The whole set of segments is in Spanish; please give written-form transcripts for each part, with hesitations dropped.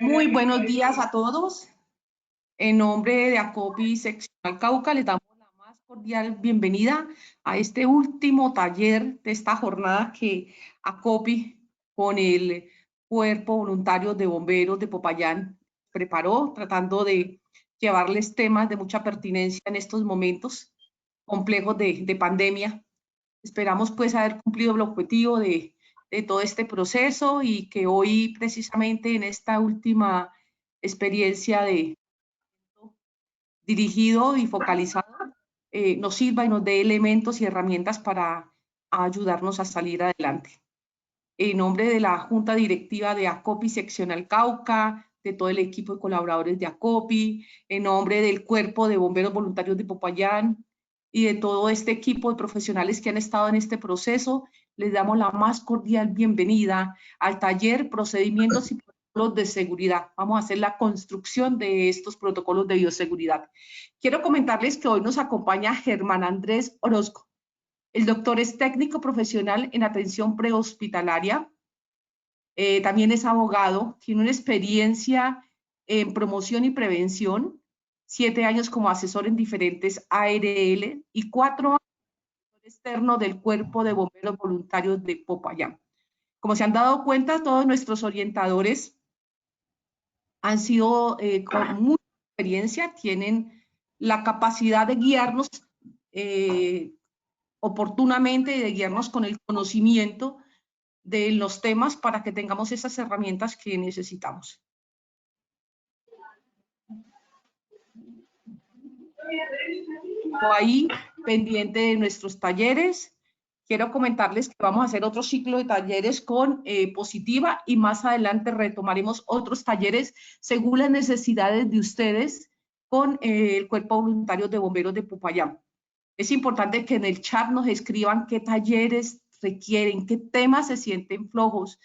Muy buenos días a todos. En nombre de ACOPI Seccional Cauca, les damos la más cordial bienvenida a este último taller de esta jornada que ACOPI con el Cuerpo Voluntario de Bomberos de Popayán preparó, tratando de llevarles temas de mucha pertinencia en estos momentos complejos de pandemia. Esperamos pues haber cumplido el objetivo de todo este proceso y que hoy precisamente en esta última experiencia de dirigido y focalizado nos sirva y nos dé elementos y herramientas para ayudarnos a salir adelante. En nombre de la Junta Directiva de ACOPI Seccional Cauca, de todo el equipo de colaboradores de ACOPI, en nombre del Cuerpo de Bomberos Voluntarios de Popayán y de todo este equipo de profesionales que han estado en este proceso, les damos la más cordial bienvenida al taller Procedimientos y Protocolos de Seguridad. Vamos a hacer la construcción de estos protocolos de bioseguridad. Quiero comentarles que hoy nos acompaña Germán Andrés Orozco. El doctor es técnico profesional en atención prehospitalaria, también es abogado, tiene una experiencia en promoción y prevención, 7 años como asesor en diferentes ARL y 4 años externo del Cuerpo de Bomberos Voluntarios de Popayán. Como se han dado cuenta, todos nuestros orientadores han sido con mucha experiencia, tienen la capacidad de guiarnos oportunamente y de guiarnos con el conocimiento de los temas para que tengamos esas herramientas que necesitamos. Ahí, pendiente de nuestros talleres, quiero comentarles que vamos a hacer otro ciclo de talleres con Positiva y más adelante retomaremos otros talleres según las necesidades de ustedes con el Cuerpo Voluntario de Bomberos de Popayán. Es importante que en el chat nos escriban qué talleres requieren, qué temas se sienten flojos.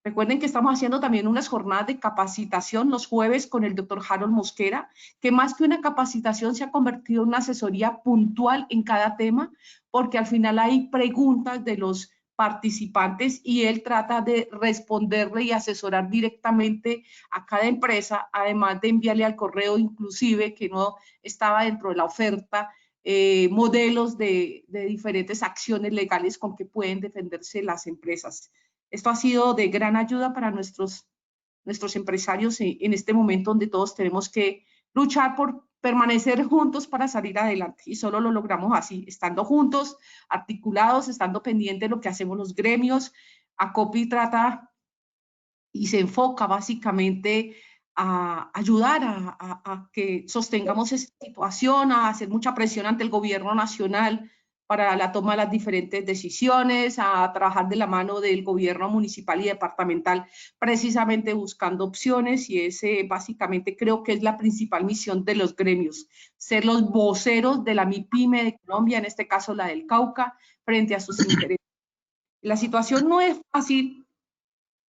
Recuerden que estamos haciendo también unas jornadas de capacitación los jueves con el doctor Harold Mosquera, que más que una capacitación se ha convertido en una asesoría puntual en cada tema, porque al final hay preguntas de los participantes y él trata de responderle y asesorar directamente a cada empresa, además de enviarle al correo inclusive que no estaba dentro de la oferta, modelos de diferentes acciones legales con que pueden defenderse las empresas. Esto ha sido de gran ayuda para nuestros empresarios en este momento donde todos tenemos que luchar por permanecer juntos para salir adelante y solo lo logramos así, estando juntos, articulados, estando pendientes de lo que hacemos los gremios. ACOPI trata y se enfoca básicamente a ayudar a que sostengamos esta situación, a hacer mucha presión ante el gobierno nacional para la toma de las diferentes decisiones, a trabajar de la mano del gobierno municipal y departamental, precisamente buscando opciones, y ese básicamente creo que es la principal misión de los gremios, ser los voceros de la MIPYME de Colombia, en este caso la del Cauca, frente a sus intereses. La situación no es fácil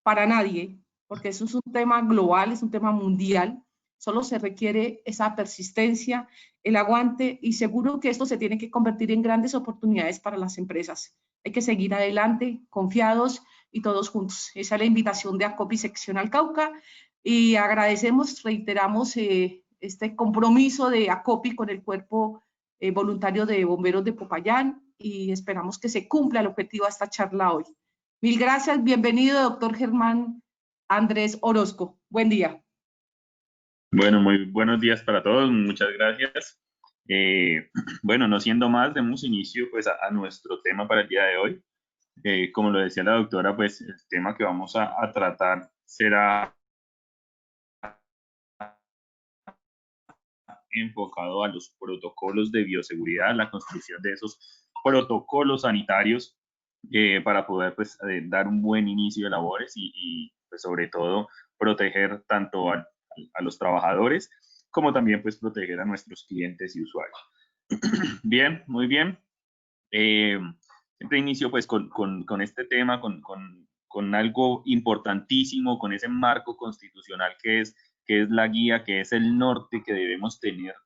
para nadie, porque eso es un tema global, es un tema mundial, solo se requiere esa persistencia, el aguante, y seguro que esto se tiene que convertir en grandes oportunidades para las empresas. Hay que seguir adelante, confiados y todos juntos. Esa es la invitación de ACOPI Seccional Cauca y agradecemos, reiteramos este compromiso de ACOPI con el Cuerpo Voluntario de Bomberos de Popayán y esperamos que se cumpla el objetivo de esta charla hoy. Mil gracias, bienvenido, doctor Germán Andrés Orozco. Buen día. Bueno, muy buenos días para todos, muchas gracias. Bueno, no siendo más, demos inicio pues a nuestro tema para el día de hoy. Como lo decía la doctora, pues el tema que vamos a tratar será enfocado a los protocolos de bioseguridad, la construcción de esos protocolos sanitarios para poder pues, dar un buen inicio de labores y pues, sobre todo proteger tanto a los trabajadores como también pues proteger a nuestros clientes y usuarios. Bien, muy bien. Siempre inicio pues con este tema, con algo importantísimo, con ese marco constitucional que es la guía, que es el norte que debemos tener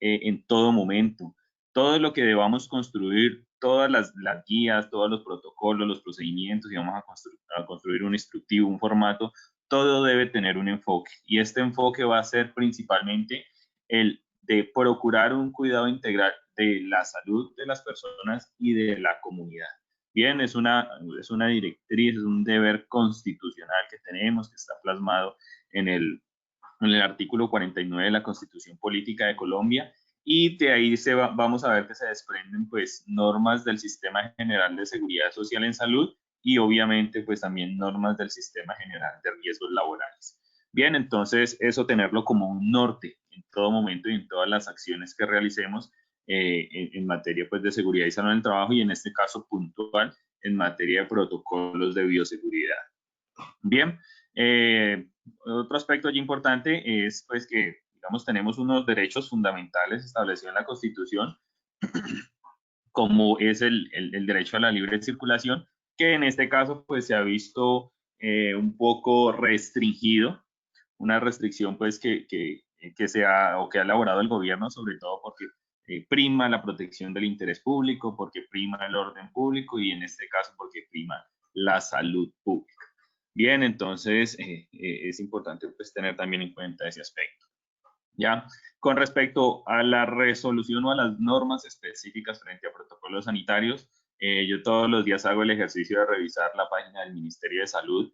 en todo momento. todo lo que debamos construir, todas las guías, todos los protocolos, los procedimientos, y vamos a construir un instructivo, un formato, todo debe tener un enfoque. Y este enfoque va a ser principalmente el de procurar un cuidado integral de la salud de las personas y de la comunidad. Bien, es una directriz, es un deber constitucional que tenemos, que está plasmado en el artículo 49 de la Constitución Política de Colombia, y de ahí vamos a ver que se desprenden pues normas del Sistema General de Seguridad Social en Salud y obviamente pues también normas del Sistema General de Riesgos Laborales. Bien, entonces eso tenerlo como un norte en todo momento y en todas las acciones que realicemos en materia pues de seguridad y salud en el trabajo, y en este caso puntual en materia de protocolos de bioseguridad. Bien, otro aspecto allí importante es pues que, digamos, tenemos unos derechos fundamentales establecidos en la Constitución, como es el derecho a la libre circulación, que en este caso pues se ha visto un poco restringido, una restricción pues que se ha, o que ha elaborado el gobierno, sobre todo porque prima la protección del interés público, porque prima el orden público y en este caso porque prima la salud pública. Bien, entonces es importante pues tener también en cuenta ese aspecto. ¿Ya? Con respecto a la resolución o a las normas específicas frente a protocolos sanitarios, yo todos los días hago el ejercicio de revisar la página del Ministerio de Salud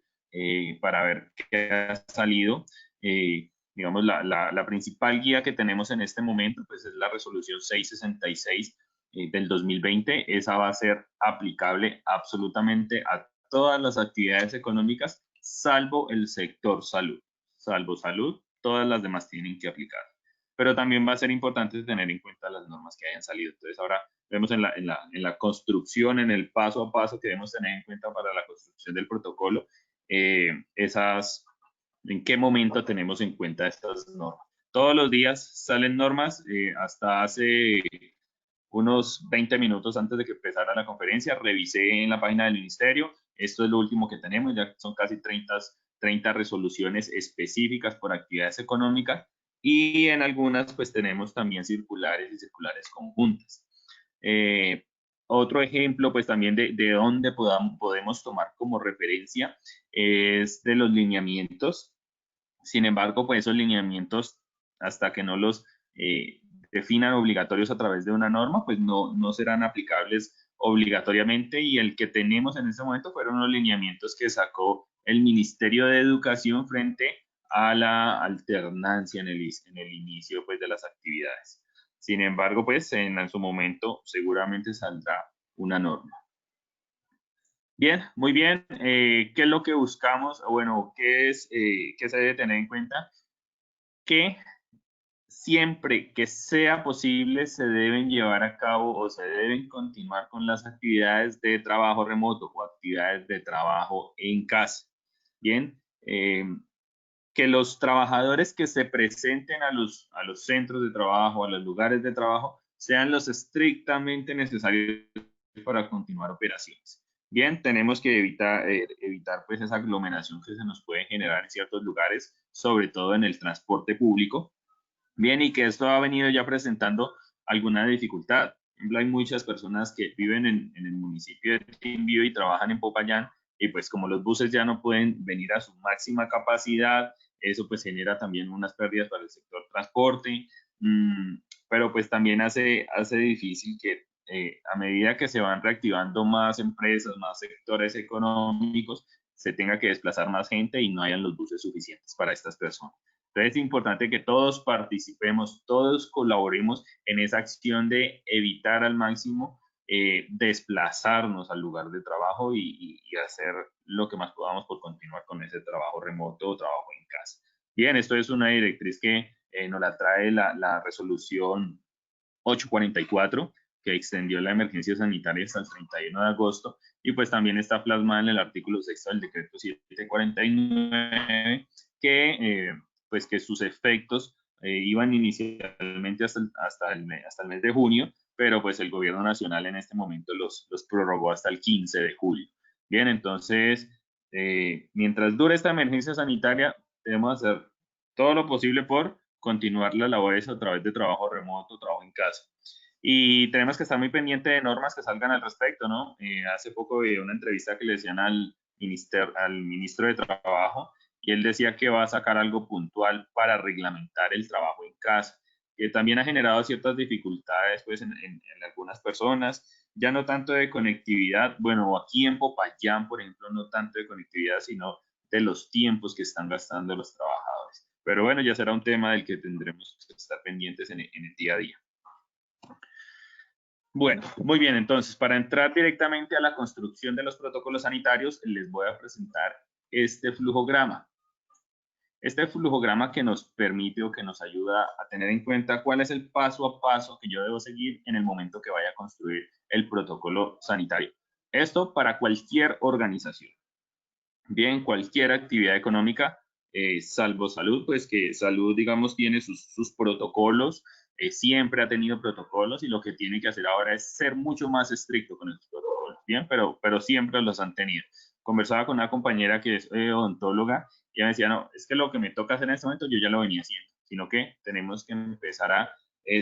para ver qué ha salido. Digamos, la principal guía que tenemos en este momento pues es la resolución 666 del 2020. Esa va a ser aplicable absolutamente a todas las actividades económicas, salvo el sector salud. Salvo salud, todas las demás tienen que aplicar. Pero también va a ser importante tener en cuenta las normas que hayan salido. Entonces ahora vemos en la construcción, en el paso a paso que debemos tener en cuenta para la construcción del protocolo, en qué momento tenemos en cuenta estas normas. Todos los días salen normas, hasta hace unos 20 minutos antes de que empezara la conferencia, revisé en la página del ministerio. Esto es lo último que tenemos, ya son casi 30 resoluciones específicas por actividades económicas, y en algunas pues tenemos también circulares y circulares conjuntas. Otro ejemplo pues también de dónde podemos tomar como referencia es de los lineamientos. Sin embargo, pues esos lineamientos, hasta que no los definan obligatorios a través de una norma, pues no serán aplicables obligatoriamente, y el que tenemos en este momento fueron los lineamientos que sacó el Ministerio de Educación frente a la alternancia en el inicio pues, de las actividades. Sin embargo, pues en su momento seguramente saldrá una norma. Bien, muy bien. ¿Qué es lo que buscamos? Bueno, ¿qué se debe tener en cuenta? Que siempre que sea posible se deben llevar a cabo o se deben continuar con las actividades de trabajo remoto o actividades de trabajo en casa. Bien, que los trabajadores que se presenten a los centros de trabajo, a los lugares de trabajo, sean los estrictamente necesarios para continuar operaciones. Bien, tenemos que evitar pues esa aglomeración que se nos puede generar en ciertos lugares, sobre todo en el transporte público. Bien, y que esto ha venido ya presentando alguna dificultad. Por ejemplo, hay muchas personas que viven en el municipio de Quindío y trabajan en Popayán, y pues como los buses ya no pueden venir a su máxima capacidad, eso pues genera también unas pérdidas para el sector transporte, pero pues también hace difícil que a medida que se van reactivando más empresas, más sectores económicos, se tenga que desplazar más gente y no hayan los buses suficientes para estas personas. Entonces es importante que todos participemos, todos colaboremos en esa acción de evitar al máximo desplazarnos al lugar de trabajo y hacer lo que más podamos por continuar con ese trabajo remoto o trabajo en casa. Bien, esto es una directriz que nos la trae la resolución 844, que extendió la emergencia sanitaria hasta el 31 de agosto, y pues también está plasmada en el artículo 6 del decreto 749, pues que sus efectos iban inicialmente hasta el mes de junio, pero pues el gobierno nacional en este momento los prorrogó hasta el 15 de julio. Bien, entonces, mientras dure esta emergencia sanitaria, debemos hacer todo lo posible por continuar las labores a través de trabajo remoto, trabajo en casa. Y tenemos que estar muy pendiente de normas que salgan al respecto, ¿no? Hace poco vi una entrevista que le decían al ministro de Trabajo y él decía que va a sacar algo puntual para reglamentar el trabajo en casa, que también ha generado ciertas dificultades pues, en algunas personas, ya no tanto de conectividad, bueno, aquí en Popayán, por ejemplo, no tanto de conectividad, sino de los tiempos que están gastando los trabajadores. Pero bueno, ya será un tema del que tendremos que estar pendientes en el día a día. Bueno, muy bien, entonces para entrar directamente a la construcción de los protocolos sanitarios, les voy a presentar este flujograma. Este flujograma que nos permite o que nos ayuda a tener en cuenta cuál es el paso a paso que yo debo seguir en el momento que vaya a construir el protocolo sanitario. Esto para cualquier organización. Bien, cualquier actividad económica, salvo salud, pues que salud, digamos, tiene sus protocolos, siempre ha tenido protocolos y lo que tiene que hacer ahora es ser mucho más estricto con esos protocolos, bien, pero siempre los han tenido. Conversaba con una compañera que es odontóloga y ella me decía, no, es que lo que me toca hacer en este momento yo ya lo venía haciendo, sino que tenemos que empezar a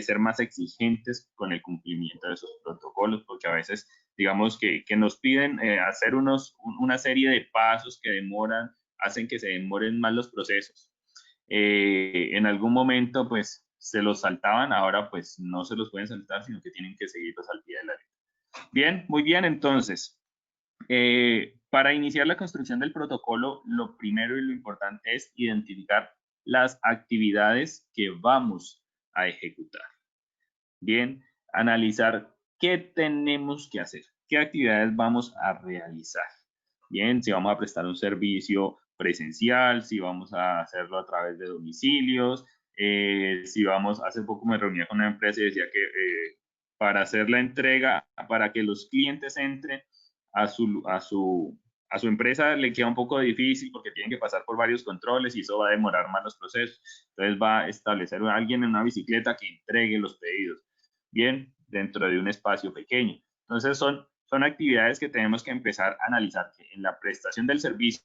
ser más exigentes con el cumplimiento de esos protocolos, porque a veces digamos que nos piden hacer una serie de pasos que demoran, hacen que se demoren más los procesos. En algún momento pues se los saltaban, ahora pues no se los pueden saltar, sino que tienen que seguirlos al pie de la letra. Bien, muy bien, entonces, para iniciar la construcción del protocolo, lo primero y lo importante es identificar las actividades que vamos a ejecutar. Bien, analizar qué tenemos que hacer, qué actividades vamos a realizar. Bien, si vamos a prestar un servicio presencial, si vamos a hacerlo a través de domicilios, si vamos, hace poco me reuní con una empresa y decía que para hacer la entrega, para que los clientes entren a su empresa le queda un poco difícil porque tienen que pasar por varios controles y eso va a demorar más los procesos. Entonces va a establecer a alguien en una bicicleta que entregue los pedidos, bien, dentro de un espacio pequeño. Entonces son actividades que tenemos que empezar a analizar en la prestación del servicio.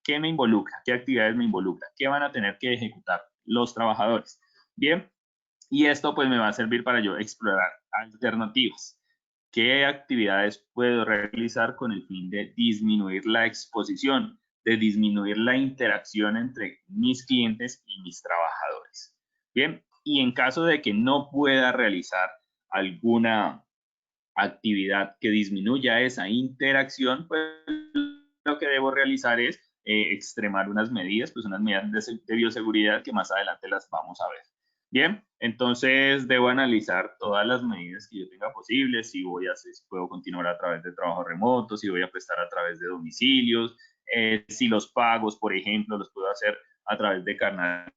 ¿Qué me involucra? ¿Qué actividades me involucra? ¿Qué van a tener que ejecutar los trabajadores? Bien, y esto pues me va a servir para yo explorar alternativas. ¿Qué actividades puedo realizar con el fin de disminuir la exposición, de disminuir la interacción entre mis clientes y mis trabajadores? Bien, y en caso de que no pueda realizar alguna actividad que disminuya esa interacción, pues lo que debo realizar es extremar unas medidas, pues unas medidas de bioseguridad que más adelante las vamos a ver. Bien, entonces debo analizar todas las medidas que yo tenga posibles, si puedo continuar a través de trabajo remoto, si voy a prestar a través de domicilios, si los pagos, por ejemplo, los puedo hacer a través de canales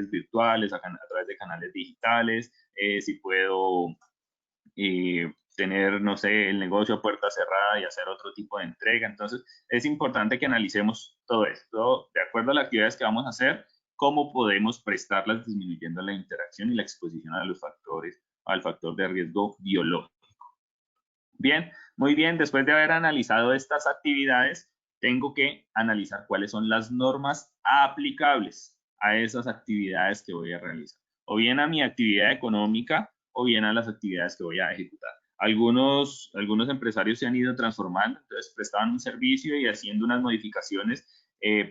virtuales, a través de canales digitales, si puedo tener, no sé, el negocio a puerta cerrada y hacer otro tipo de entrega. Entonces, es importante que analicemos todo esto, de acuerdo a las actividades que vamos a hacer, cómo podemos prestarlas disminuyendo la interacción y la exposición a los factores, al factor de riesgo biológico. Bien, muy bien, después de haber analizado estas actividades, tengo que analizar cuáles son las normas aplicables a esas actividades que voy a realizar, o bien a mi actividad económica, o bien a las actividades que voy a ejecutar. Algunos empresarios se han ido transformando, entonces prestaban un servicio y haciendo unas modificaciones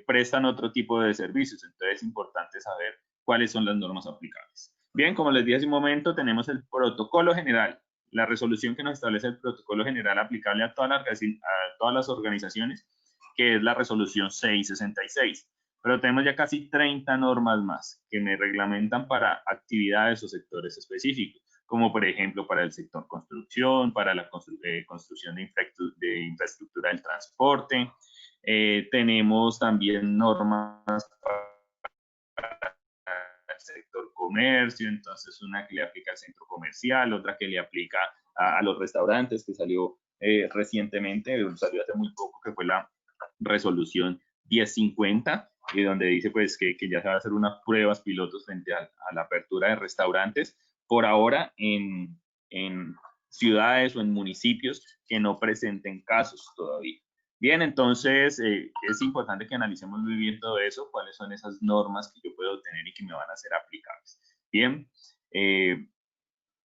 prestan otro tipo de servicios. Entonces es importante saber cuáles son las normas aplicables. Bien, como les dije hace un momento, tenemos el protocolo general, la resolución que nos establece el protocolo general aplicable a todas las organizaciones, que es la resolución 666. Pero tenemos ya casi 30 normas más que me reglamentan para actividades o sectores específicos, como por ejemplo para el sector construcción, para la construcción de infraestructura del transporte. Tenemos también normas para el sector comercio, entonces una que le aplica al centro comercial, otra que le aplica a los restaurantes, que salió recientemente, salió hace muy poco, que fue la resolución 1050, y donde dice pues que ya se va a hacer unas pruebas pilotos frente a la apertura de restaurantes, por ahora en ciudades o en municipios que no presenten casos todavía. Bien, entonces es importante que analicemos muy bien todo eso, cuáles son esas normas que yo puedo tener y que me van a ser aplicables. Bien,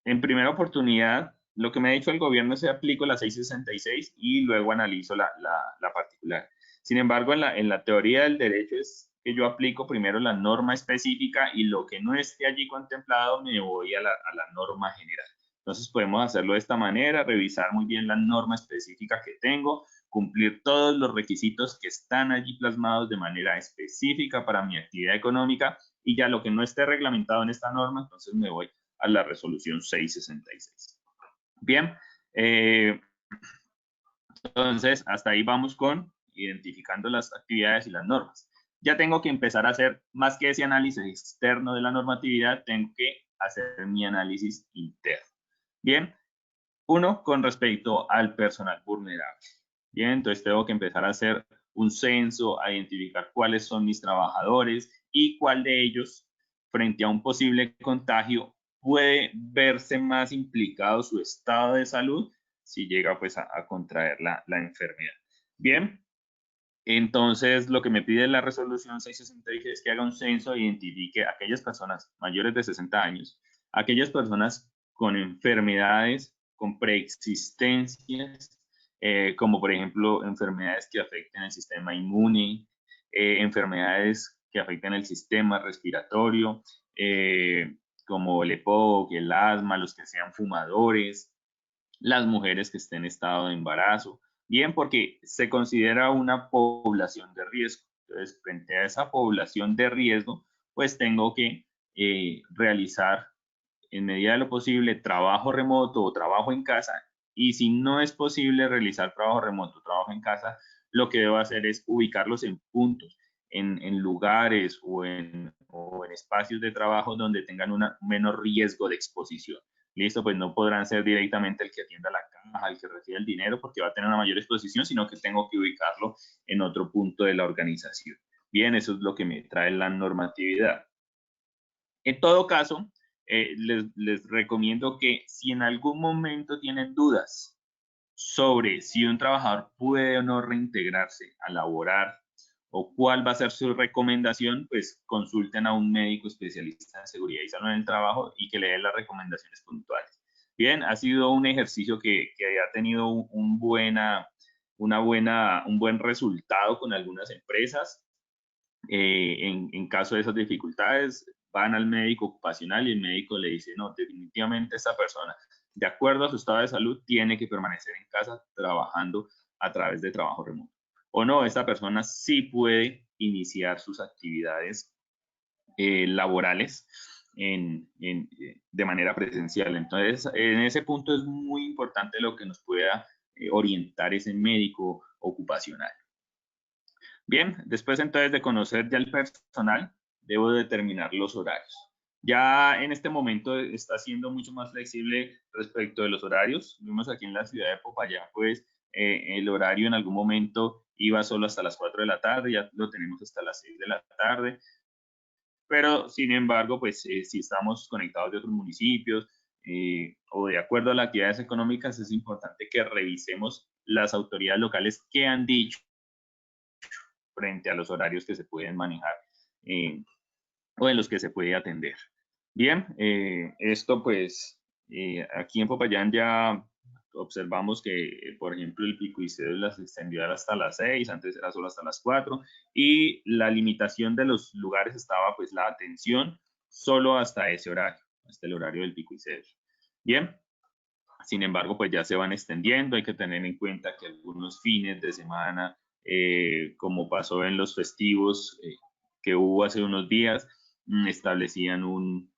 en primera oportunidad, lo que me ha dicho el gobierno es que aplico la 666 y luego analizo la particular. Sin embargo, en la teoría del derecho es que yo aplico primero la norma específica y lo que no esté allí contemplado me voy a la norma general. Entonces podemos hacerlo de esta manera, revisar muy bien la norma específica que tengo, cumplir todos los requisitos que están allí plasmados de manera específica para mi actividad económica y ya lo que no esté reglamentado en esta norma, entonces me voy a la resolución 666. Bien, entonces hasta ahí vamos con identificando las actividades y las normas. Ya tengo que empezar a hacer más que ese análisis externo de la normatividad, tengo que hacer mi análisis interno. Bien, uno, con respecto al personal vulnerable. Bien, entonces tengo que empezar a hacer un censo, a identificar cuáles son mis trabajadores y cuál de ellos, frente a un posible contagio, puede verse más implicado su estado de salud si llega pues a contraer la enfermedad. Bien, entonces lo que me pide la resolución 666 es que haga un censo e identifique a aquellas personas mayores de 60 años, aquellas personas con enfermedades, con preexistencias, como por ejemplo enfermedades que afecten el sistema inmune, enfermedades que afecten el sistema respiratorio, como el EPOC, el asma, los que sean fumadores, las mujeres que estén en estado de embarazo. Bien, porque se considera una población de riesgo. Entonces, frente a esa población de riesgo, pues tengo que realizar en medida de lo posible trabajo remoto o trabajo en casa. Y si no es posible realizar trabajo remoto o trabajo en casa, lo que debo hacer es ubicarlos en puntos, en lugares o en espacios de trabajo donde tengan un menor riesgo de exposición. Listo, pues no podrán ser directamente el que atienda la caja, el que recibe el dinero, porque va a tener una mayor exposición, sino que tengo que ubicarlo en otro punto de la organización. Bien, eso es lo que me trae la normatividad. En todo caso, les recomiendo que si en algún momento tienen dudas sobre si un trabajador puede o no reintegrarse a laborar o cuál va a ser su recomendación, pues consulten a un médico especialista en seguridad y salud en el trabajo y que le dé las recomendaciones puntuales. Bien, ha sido un ejercicio que ha tenido un buen resultado con algunas empresas. En caso de esas dificultades, van al médico ocupacional y el médico le dice, no, definitivamente esta persona, de acuerdo a su estado de salud, tiene que permanecer en casa trabajando a través de trabajo remoto. O no, esta persona sí puede iniciar sus actividades laborales de manera presencial. Entonces, en ese punto es muy importante lo que nos pueda orientar ese médico ocupacional. Bien, después entonces de conocer ya el personal, debo determinar los horarios. Ya en este momento está siendo mucho más flexible respecto de los horarios. Vimos aquí en la ciudad de Popayán, pues el horario en algún momento iba solo hasta las 4 de la tarde, ya lo tenemos hasta las 6 de la tarde. Pero sin embargo, pues si estamos conectados de otros municipios o de acuerdo a las actividades económicas, es importante que revisemos las autoridades locales que han dicho frente a los horarios que se pueden manejar o en los que se puede atender. Bien, esto pues aquí en Popayán ya observamos que, por ejemplo, el pico y cédula se extendió hasta las 6, antes era solo hasta las 4, y la limitación de los lugares estaba pues la atención solo hasta ese horario, hasta el horario del pico y cédula. Bien, sin embargo, pues ya se van extendiendo, hay que tener en cuenta que algunos fines de semana, como pasó en los festivos que hubo hace unos días, establecían un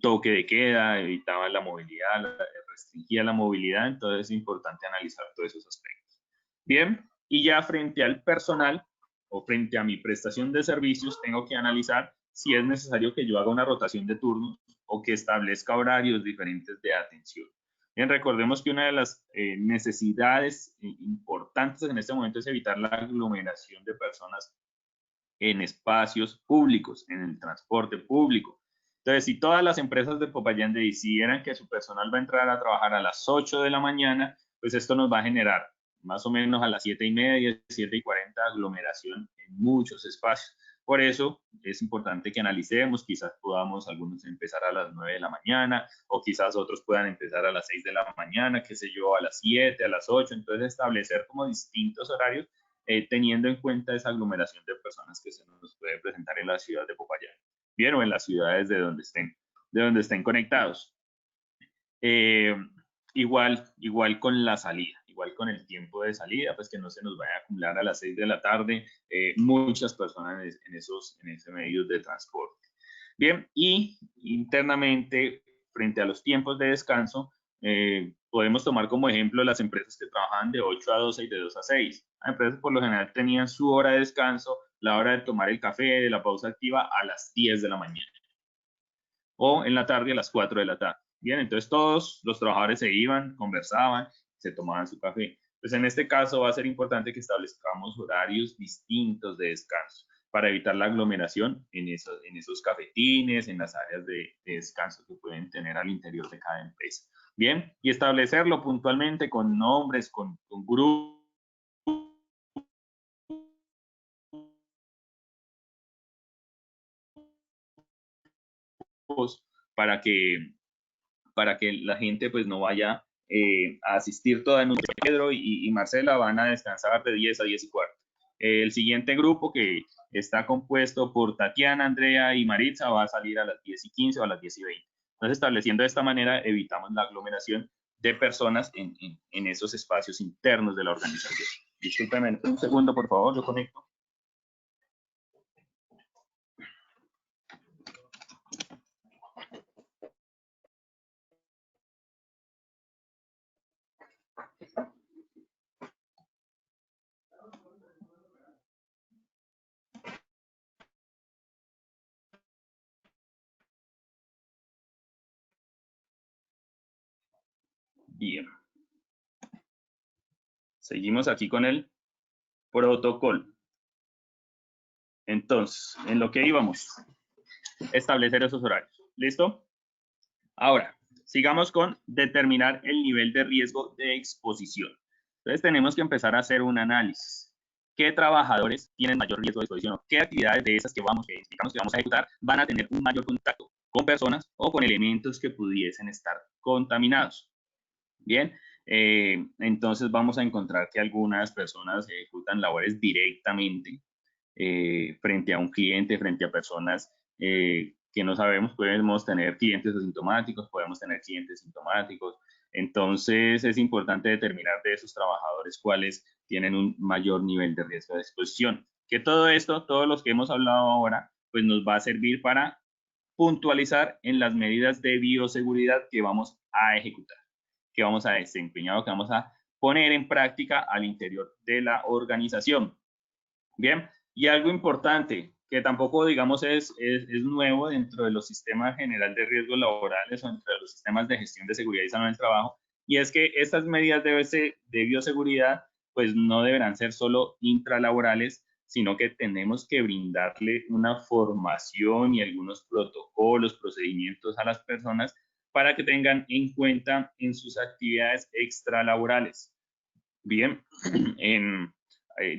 toque de queda, evitaban la movilidad, restringía la movilidad, entonces es importante analizar todos esos aspectos. Bien, y ya frente al personal o frente a mi prestación de servicios, tengo que analizar si es necesario que yo haga una rotación de turnos o que establezca horarios diferentes de atención. Bien, recordemos que una de las necesidades importantes en este momento es evitar la aglomeración de personas en espacios públicos, en el transporte público. Entonces, si todas las empresas de Popayán decidieran que su personal va a entrar a trabajar a las 8 de la mañana, pues esto nos va a generar más o menos a las 7:30, 7:40 aglomeración en muchos espacios. Por eso es importante que analicemos, quizás podamos algunos empezar a las 9 de la mañana, o quizás otros puedan empezar a las 6 de la mañana, qué sé yo, a las 7, a las 8, entonces establecer como distintos horarios, teniendo en cuenta esa aglomeración de personas que se nos puede presentar en la ciudad de Popayán, bien, o en las ciudades de donde estén conectados. Igual con la salida, igual con el tiempo de salida, pues que no se nos vaya a acumular a las 6 de la tarde muchas personas en esos medios de transporte. Bien, y internamente, frente a los tiempos de descanso, podemos tomar como ejemplo las empresas que trabajan de 8 a 12 y de 2 a 6. Las empresas por lo general tenían su hora de descanso, la hora de tomar el café, de la pausa activa, a las 10 de la mañana. O en la tarde a las 4 de la tarde. Bien, entonces todos los trabajadores se iban, conversaban, se tomaban su café. Pues en este caso va a ser importante que establezcamos horarios distintos de descanso para evitar la aglomeración en esos cafetines, en las áreas de descanso que pueden tener al interior de cada empresa. Bien, y establecerlo puntualmente con nombres, con grupos, para que la gente pues no vaya a asistir toda en un Pedro y Marcela van a descansar de 10 a 10 y cuarto. El siguiente grupo, que está compuesto por Tatiana, Andrea y Maritza, va a salir a las 10 y 15 o a las 10 y 20. Entonces, estableciendo de esta manera, evitamos la aglomeración de personas en esos espacios internos de la organización. Discúlpenme un segundo, por favor, yo conecto. Bien. Seguimos aquí con el protocolo. Entonces, en lo que íbamos, establecer esos horarios. ¿Listo? Ahora, sigamos con determinar el nivel de riesgo de exposición. Entonces, tenemos que empezar a hacer un análisis. ¿Qué trabajadores tienen mayor riesgo de exposición? ¿Qué actividades de esas que vamos a ejecutar van a tener un mayor contacto con personas o con elementos que pudiesen estar contaminados? Bien, entonces vamos a encontrar que algunas personas ejecutan labores directamente frente a un cliente, frente a personas que no sabemos. Podemos tener clientes asintomáticos, podemos tener clientes sintomáticos. Entonces es importante determinar de esos trabajadores cuáles tienen un mayor nivel de riesgo de exposición. Que todo esto, todos los que hemos hablado ahora, pues nos va a servir para puntualizar en las medidas de bioseguridad que vamos a ejecutar, que vamos a desempeñar, que vamos a poner en práctica al interior de la organización. Bien, y algo importante, que tampoco, digamos, es nuevo dentro de los sistemas general de riesgos laborales o dentro de los sistemas de gestión de seguridad y salud del trabajo, y es que estas medidas de bioseguridad, pues no deberán ser solo intralaborales, sino que tenemos que brindarle una formación y algunos protocolos, procedimientos a las personas para que tengan en cuenta en sus actividades extralaborales. Bien,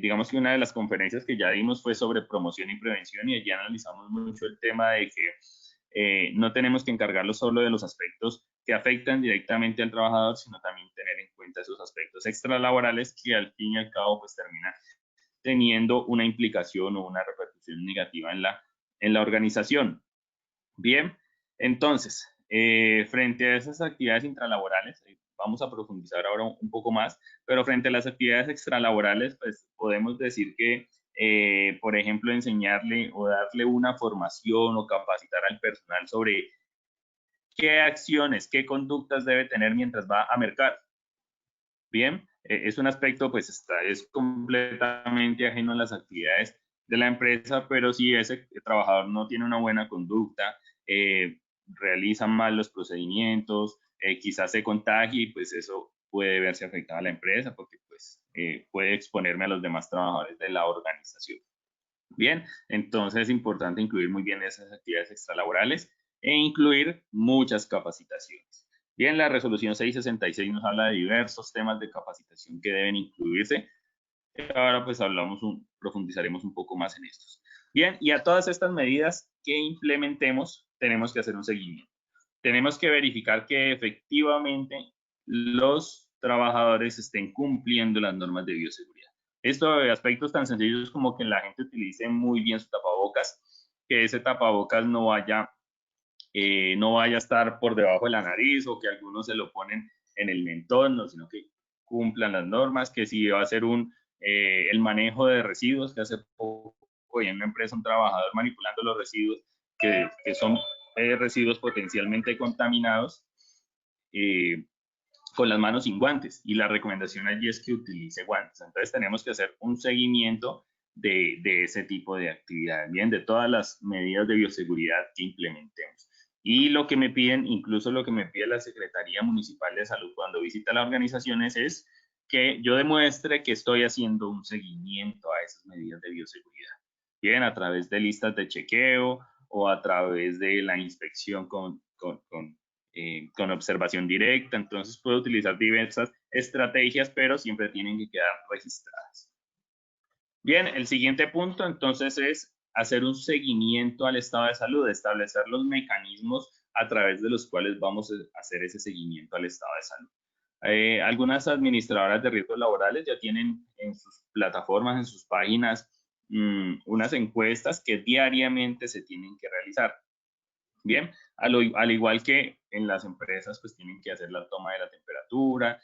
digamos que una de las conferencias que ya dimos fue sobre promoción y prevención, y allí analizamos mucho el tema de que no tenemos que encargarlo solo de los aspectos que afectan directamente al trabajador, sino también tener en cuenta esos aspectos extralaborales que al fin y al cabo pues terminan teniendo una implicación o una repercusión negativa en la organización. Bien, entonces, frente a esas actividades intralaborales, vamos a profundizar ahora un poco más, pero frente a las actividades extralaborales, pues podemos decir que, por ejemplo, enseñarle o darle una formación o capacitar al personal sobre qué acciones, qué conductas debe tener mientras va a mercar. Bien, es un aspecto, pues es completamente ajeno a las actividades de la empresa, pero si ese trabajador no tiene una buena conducta, realiza mal los procedimientos, quizás se contagie, y pues eso puede verse afectado a la empresa, porque pues puede exponerme a los demás trabajadores de la organización. Bien, entonces es importante incluir muy bien esas actividades extralaborales e incluir muchas capacitaciones. Bien, la resolución 666 nos habla de diversos temas de capacitación que deben incluirse. Ahora pues profundizaremos un poco más en estos. Bien, y a todas estas medidas que implementemos, tenemos que hacer un seguimiento. Tenemos que verificar que efectivamente los trabajadores estén cumpliendo las normas de bioseguridad. Esto de aspectos tan sencillos como que la gente utilice muy bien su tapabocas, que ese tapabocas no vaya a estar por debajo de la nariz o que algunos se lo ponen en el mentón, no, sino que cumplan las normas, que si va a ser el manejo de residuos, que hace poco en una empresa un trabajador manipulando los residuos, que son residuos potencialmente contaminados, con las manos sin guantes, y la recomendación allí es que utilice guantes. Entonces tenemos que hacer un seguimiento de ese tipo de actividades, bien, de todas las medidas de bioseguridad que implementemos. Y lo que me piden, incluso lo que me pide la Secretaría Municipal de Salud cuando visita las organizaciones, es que yo demuestre que estoy haciendo un seguimiento a esas medidas de bioseguridad, bien, a través de listas de chequeo o a través de la inspección con observación directa. Entonces puedo utilizar diversas estrategias, pero siempre tienen que quedar registradas. Bien, el siguiente punto entonces es hacer un seguimiento al estado de salud, establecer los mecanismos a través de los cuales vamos a hacer ese seguimiento al estado de salud. Algunas administradoras de riesgos laborales ya tienen en sus plataformas, en sus páginas, unas encuestas que diariamente se tienen que realizar. Bien, al igual que en las empresas, pues tienen que hacer la toma de la temperatura,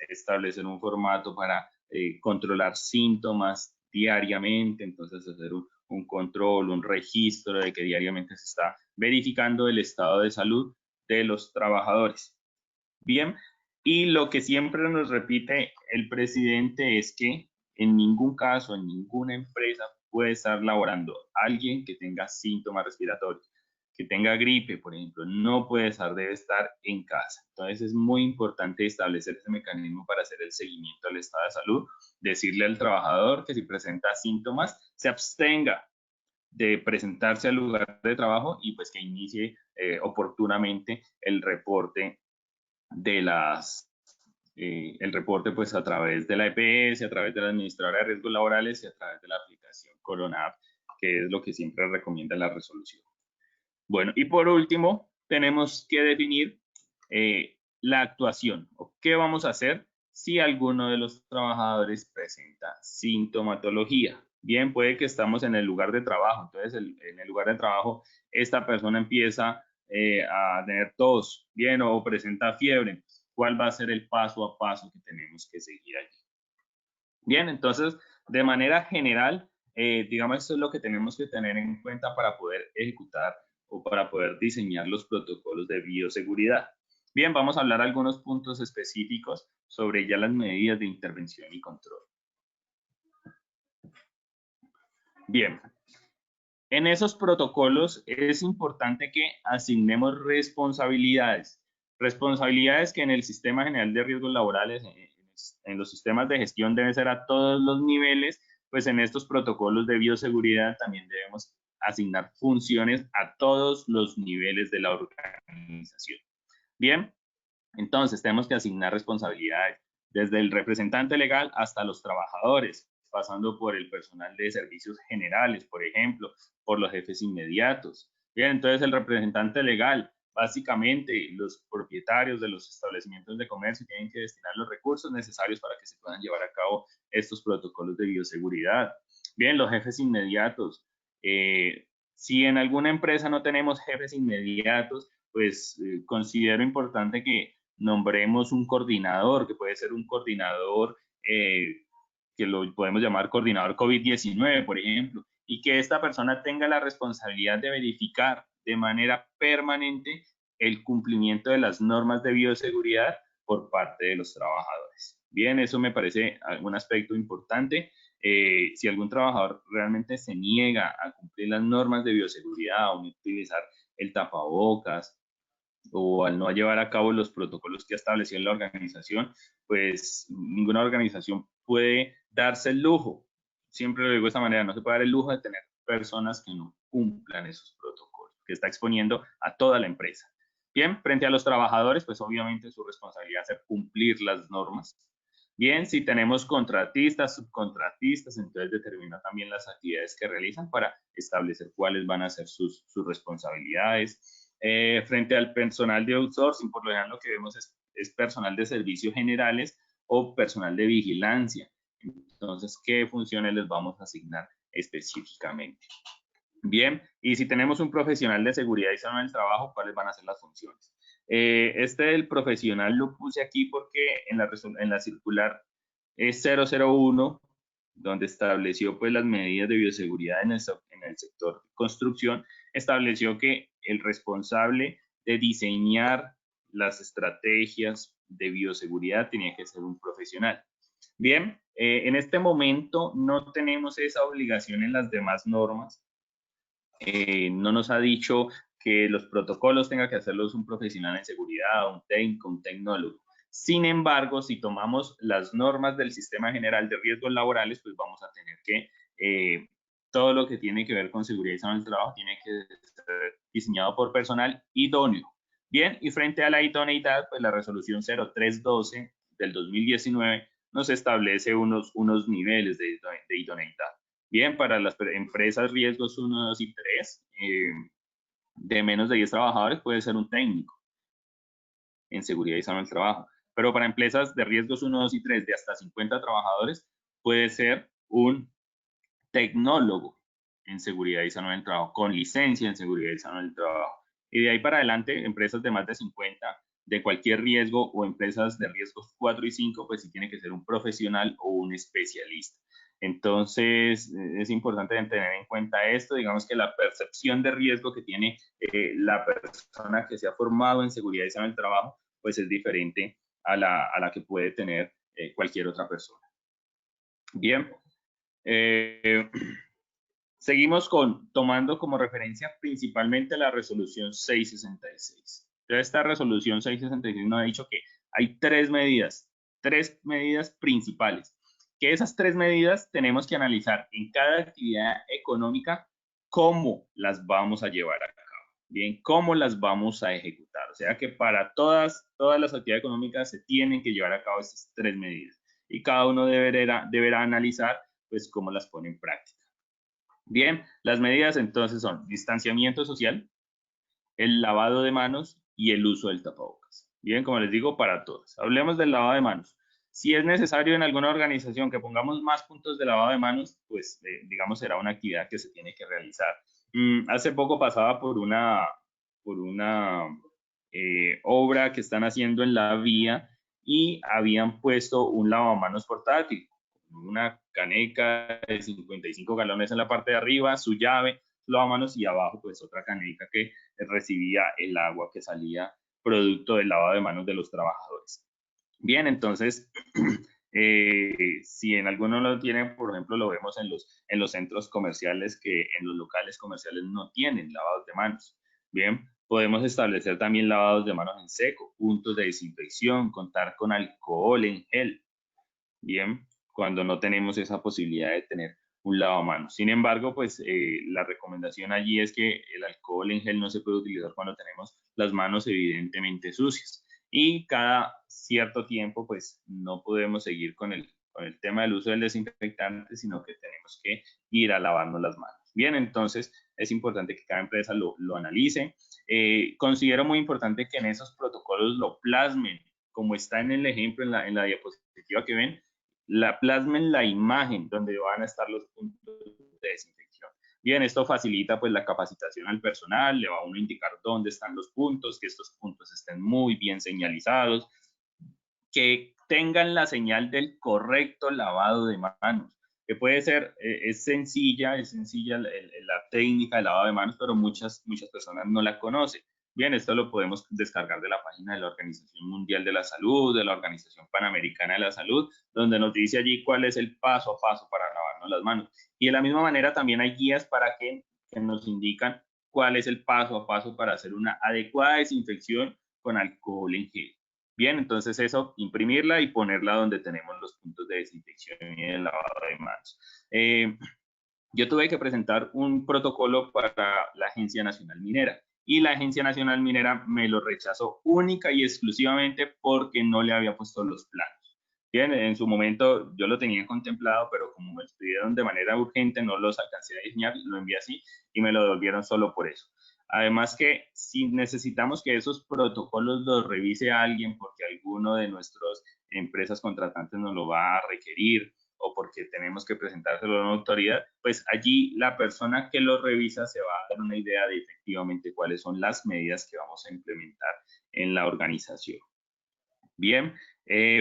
establecer un formato para controlar síntomas diariamente, entonces hacer un control, un registro de que diariamente se está verificando el estado de salud de los trabajadores. Bien, y lo que siempre nos repite el presidente es que en ningún caso, en ninguna empresa puede estar laborando alguien que tenga síntomas respiratorios, que tenga gripe, por ejemplo, no puede estar, debe estar en casa. Entonces es muy importante establecer ese mecanismo para hacer el seguimiento al estado de salud, decirle al trabajador que si presenta síntomas, se abstenga de presentarse al lugar de trabajo y pues que inicie oportunamente el reporte el reporte pues a través de la EPS, a través de la administradora de riesgos laborales y a través de la aplicación Corona, que es lo que siempre recomienda la resolución. Bueno, y por último, tenemos que definir la actuación o qué vamos a hacer si alguno de los trabajadores presenta sintomatología. Bien, puede que estamos en el lugar de trabajo, entonces en el lugar de trabajo esta persona empieza a tener tos, bien, o presenta fiebre. ¿Cuál va a ser el paso a paso que tenemos que seguir allí? Bien, entonces, de manera general, digamos, esto es lo que tenemos que tener en cuenta para poder ejecutar o para poder diseñar los protocolos de bioseguridad. Bien, vamos a hablar algunos puntos específicos sobre ya las medidas de intervención y control. Bien, en esos protocolos es importante que asignemos responsabilidades. Responsabilidades que en el Sistema General de Riesgos Laborales, en los sistemas de gestión deben ser a todos los niveles, pues en estos protocolos de bioseguridad también debemos asignar funciones a todos los niveles de la organización. Bien, entonces tenemos que asignar responsabilidades desde el representante legal hasta los trabajadores, pasando por el personal de servicios generales, por ejemplo, por los jefes inmediatos. Bien, entonces el representante legal, básicamente los propietarios de los establecimientos de comercio tienen que destinar los recursos necesarios para que se puedan llevar a cabo estos protocolos de bioseguridad. Bien, los jefes inmediatos. Si en alguna empresa no tenemos jefes inmediatos, pues considero importante que nombremos un coordinador, que puede ser un coordinador que lo podemos llamar coordinador COVID-19, por ejemplo, y que esta persona tenga la responsabilidad de verificar de manera permanente el cumplimiento de las normas de bioseguridad por parte de los trabajadores. Bien, eso me parece un aspecto importante. Si algún trabajador realmente se niega a cumplir las normas de bioseguridad o no utilizar el tapabocas o al no llevar a cabo los protocolos que estableció la organización, pues ninguna organización puede darse el lujo, siempre lo digo de esta manera, no se puede dar el lujo de tener personas que no cumplan esos protocolos, que está exponiendo a toda la empresa. Bien, frente a los trabajadores, pues obviamente su responsabilidad es cumplir las normas. Bien, si tenemos contratistas, subcontratistas, entonces determina también las actividades que realizan para establecer cuáles van a ser sus responsabilidades. Frente al personal de outsourcing, por lo general lo que vemos es personal de servicios generales o personal de vigilancia. Entonces, ¿qué funciones les vamos a asignar específicamente? Bien, y si tenemos un profesional de seguridad y salud en el trabajo, ¿cuáles van a ser las funciones? Este del profesional lo puse aquí porque en la circular 001, donde estableció pues las medidas de bioseguridad en el sector construcción, estableció que el responsable de diseñar las estrategias de bioseguridad tenía que ser un profesional. Bien, en este momento no tenemos esa obligación en las demás normas. No nos ha dicho que los protocolos tenga que hacerlos un profesional en seguridad, un técnico, un tecnólogo. Sin embargo, si tomamos las normas del Sistema General de Riesgos Laborales, pues vamos a tener que todo lo que tiene que ver con seguridad y salud en el trabajo tiene que ser diseñado por personal idóneo. Bien, y frente a la idoneidad, pues la resolución 0312 del 2019 nos establece unos niveles de idoneidad. Bien, para las empresas riesgos 1, 2 y 3, de menos de 10 trabajadores puede ser un técnico en seguridad y salud en el trabajo. Pero para empresas de riesgos 1, 2 y 3 de hasta 50 trabajadores puede ser un tecnólogo en seguridad y salud en el trabajo, con licencia en seguridad y salud en el trabajo. Y de ahí para adelante, empresas de más de 50 de cualquier riesgo o empresas de riesgos 4 y 5, pues sí tiene que ser un profesional o un especialista. Entonces, es importante tener en cuenta esto, digamos que la percepción de riesgo que tiene la persona que se ha formado en seguridad y salud en el trabajo, pues es diferente a la que puede tener cualquier otra persona. Bien, seguimos tomando como referencia principalmente la resolución 666. Entonces, esta resolución 666 nos ha dicho que hay tres medidas principales, que esas tres medidas tenemos que analizar en cada actividad económica cómo las vamos a llevar a cabo, bien, cómo las vamos a ejecutar. O sea que para todas las actividades económicas se tienen que llevar a cabo estas tres medidas y cada uno deberá analizar pues cómo las pone en práctica. Bien, las medidas entonces son distanciamiento social, el lavado de manos y el uso del tapabocas. Bien, como les digo, para todos. Hablemos del lavado de manos. Si es necesario en alguna organización que pongamos más puntos de lavado de manos, pues digamos será una actividad que se tiene que realizar. Hace poco pasaba por una obra que están haciendo en la vía y habían puesto un lavamanos portátil, una caneca de 55 galones en la parte de arriba, su llave, su lavamanos y abajo pues otra caneca que recibía el agua que salía producto del lavado de manos de los trabajadores. Bien, entonces, si en alguno lo tienen, por ejemplo, lo vemos en los centros comerciales que en los locales comerciales no tienen lavados de manos. Bien, podemos establecer también lavados de manos en seco, puntos de desinfección, contar con alcohol en gel. Bien, cuando no tenemos esa posibilidad de tener un lavamanos. Sin embargo, pues la recomendación allí es que el alcohol en gel no se puede utilizar cuando tenemos las manos evidentemente sucias. Y cada cierto tiempo, pues no podemos seguir con el tema del uso del desinfectante, sino que tenemos que ir a lavarnos las manos. Bien, entonces es importante que cada empresa lo analice. Considero muy importante que en esos protocolos lo plasmen, como está en el ejemplo, en la diapositiva que ven, plasmen la imagen donde van a estar los puntos de desinfección. Bien, esto facilita pues la capacitación al personal, le va a uno a indicar dónde están los puntos, que estos puntos estén muy bien señalizados, que tengan la señal del correcto lavado de manos, que puede ser, es sencilla la técnica de lavado de manos, pero muchas personas no la conocen. Bien, esto lo podemos descargar de la página de la Organización Mundial de la Salud, de la Organización Panamericana de la Salud, donde nos dice allí cuál es el paso a paso para lavarnos las manos. Y de la misma manera también hay guías para que nos indican cuál es el paso a paso para hacer una adecuada desinfección con alcohol en gel. Bien, entonces eso, imprimirla y ponerla donde tenemos los puntos de desinfección y de lavado de manos. Yo tuve que presentar un protocolo para la Agencia Nacional Minera y la Agencia Nacional Minera me lo rechazó única y exclusivamente porque no le había puesto los planos. Bien, en su momento yo lo tenía contemplado, pero como me lo pidieron de manera urgente, no los alcancé a diseñar, lo envié así y me lo devolvieron solo por eso. Además que si necesitamos que esos protocolos los revise alguien porque alguno de nuestras empresas contratantes nos lo va a requerir o porque tenemos que presentárselo a una autoridad, pues allí la persona que lo revisa se va a dar una idea de efectivamente cuáles son las medidas que vamos a implementar en la organización. Bien,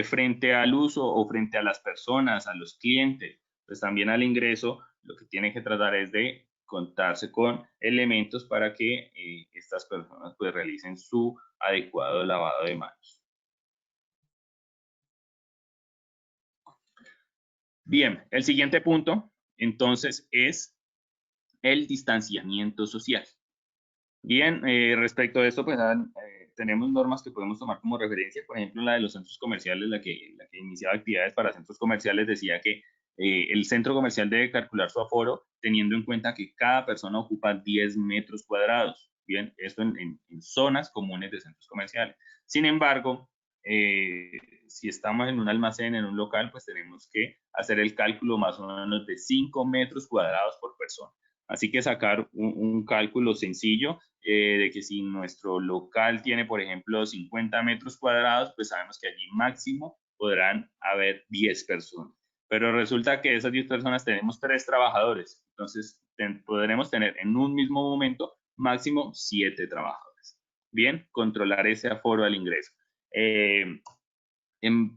frente al uso o frente a las personas, a los clientes, pues también al ingreso, lo que tienen que tratar es de contarse con elementos para que estas personas pues realicen su adecuado lavado de manos. Bien, el siguiente punto entonces es el distanciamiento social. Bien, respecto a esto, pues tenemos normas que podemos tomar como referencia, por ejemplo, la de los centros comerciales, la que iniciaba actividades para centros comerciales, decía que el centro comercial debe calcular su aforo teniendo en cuenta que cada persona ocupa 10 metros cuadrados. Bien, esto en zonas comunes de centros comerciales. Sin embargo, si estamos en un almacén, en un local, pues tenemos que hacer el cálculo más o menos de 5 metros cuadrados por persona. Así que sacar un cálculo sencillo de que si nuestro local tiene, por ejemplo, 50 metros cuadrados, pues sabemos que allí máximo podrán haber 10 personas. Pero resulta que esas 10 personas tenemos 3 trabajadores, entonces podremos tener en un mismo momento máximo 7 trabajadores. Bien, controlar ese aforo al ingreso.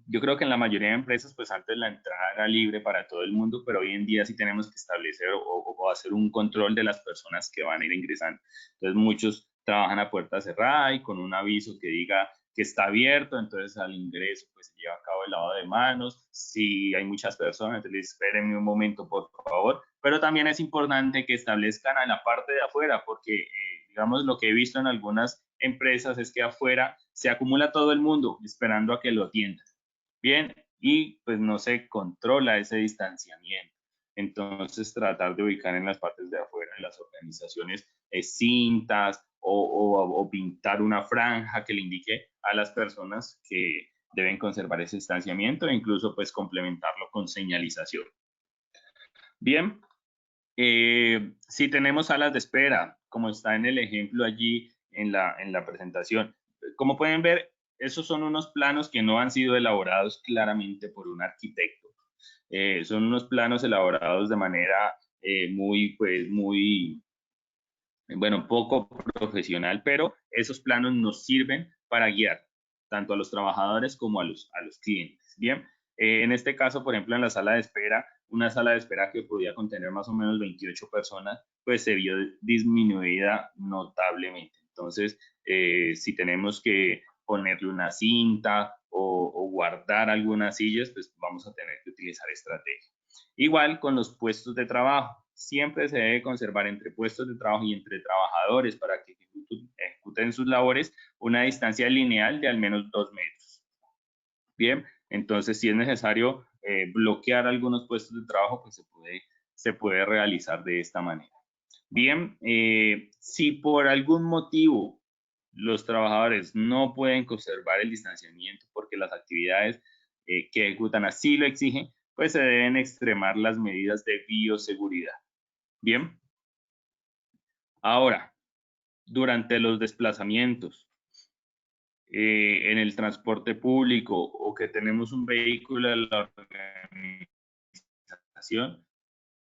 Yo creo que en la mayoría de empresas, pues antes la entrada era libre para todo el mundo, pero hoy en día sí tenemos que establecer o hacer un control de las personas que van a ir ingresando. Entonces muchos trabajan a puerta cerrada y con un aviso que diga que está abierto, entonces al ingreso pues se lleva a cabo el lavado de manos. Si hay muchas personas, entonces espérenme un momento por favor, pero también es importante que establezcan a la parte de afuera, porque digamos lo que he visto en algunas empresas es que afuera se acumula todo el mundo esperando a que lo atiendan. Bien, y pues no se controla ese distanciamiento. Entonces, tratar de ubicar en las partes de afuera de las organizaciones cintas o pintar una franja que le indique a las personas que deben conservar ese distanciamiento e incluso pues complementarlo con señalización. Bien, si tenemos salas de espera, como está en el ejemplo allí en la presentación, como pueden ver, esos son unos planos que no han sido elaborados claramente por un arquitecto. Son unos planos elaborados de manera bueno, poco profesional, pero esos planos nos sirven para guiar tanto a los trabajadores como a los clientes. Bien, en este caso, por ejemplo, en la sala de espera, una sala de espera que podía contener más o menos 28 personas, pues se vio disminuida notablemente. Entonces, si tenemos que ponerle una cinta o guardar algunas sillas, pues vamos a tener que utilizar estrategia. Igual con los puestos de trabajo. Siempre se debe conservar entre puestos de trabajo y entre trabajadores para que ejecuten sus labores una distancia lineal de al menos 2 metros. Bien, entonces si es necesario bloquear algunos puestos de trabajo, pues se puede realizar de esta manera. Bien, si por algún motivo los trabajadores no pueden conservar el distanciamiento porque las actividades que ejecutan así lo exigen, pues se deben extremar las medidas de bioseguridad. Bien, ahora, durante los desplazamientos en el transporte público o que tenemos un vehículo de la organización,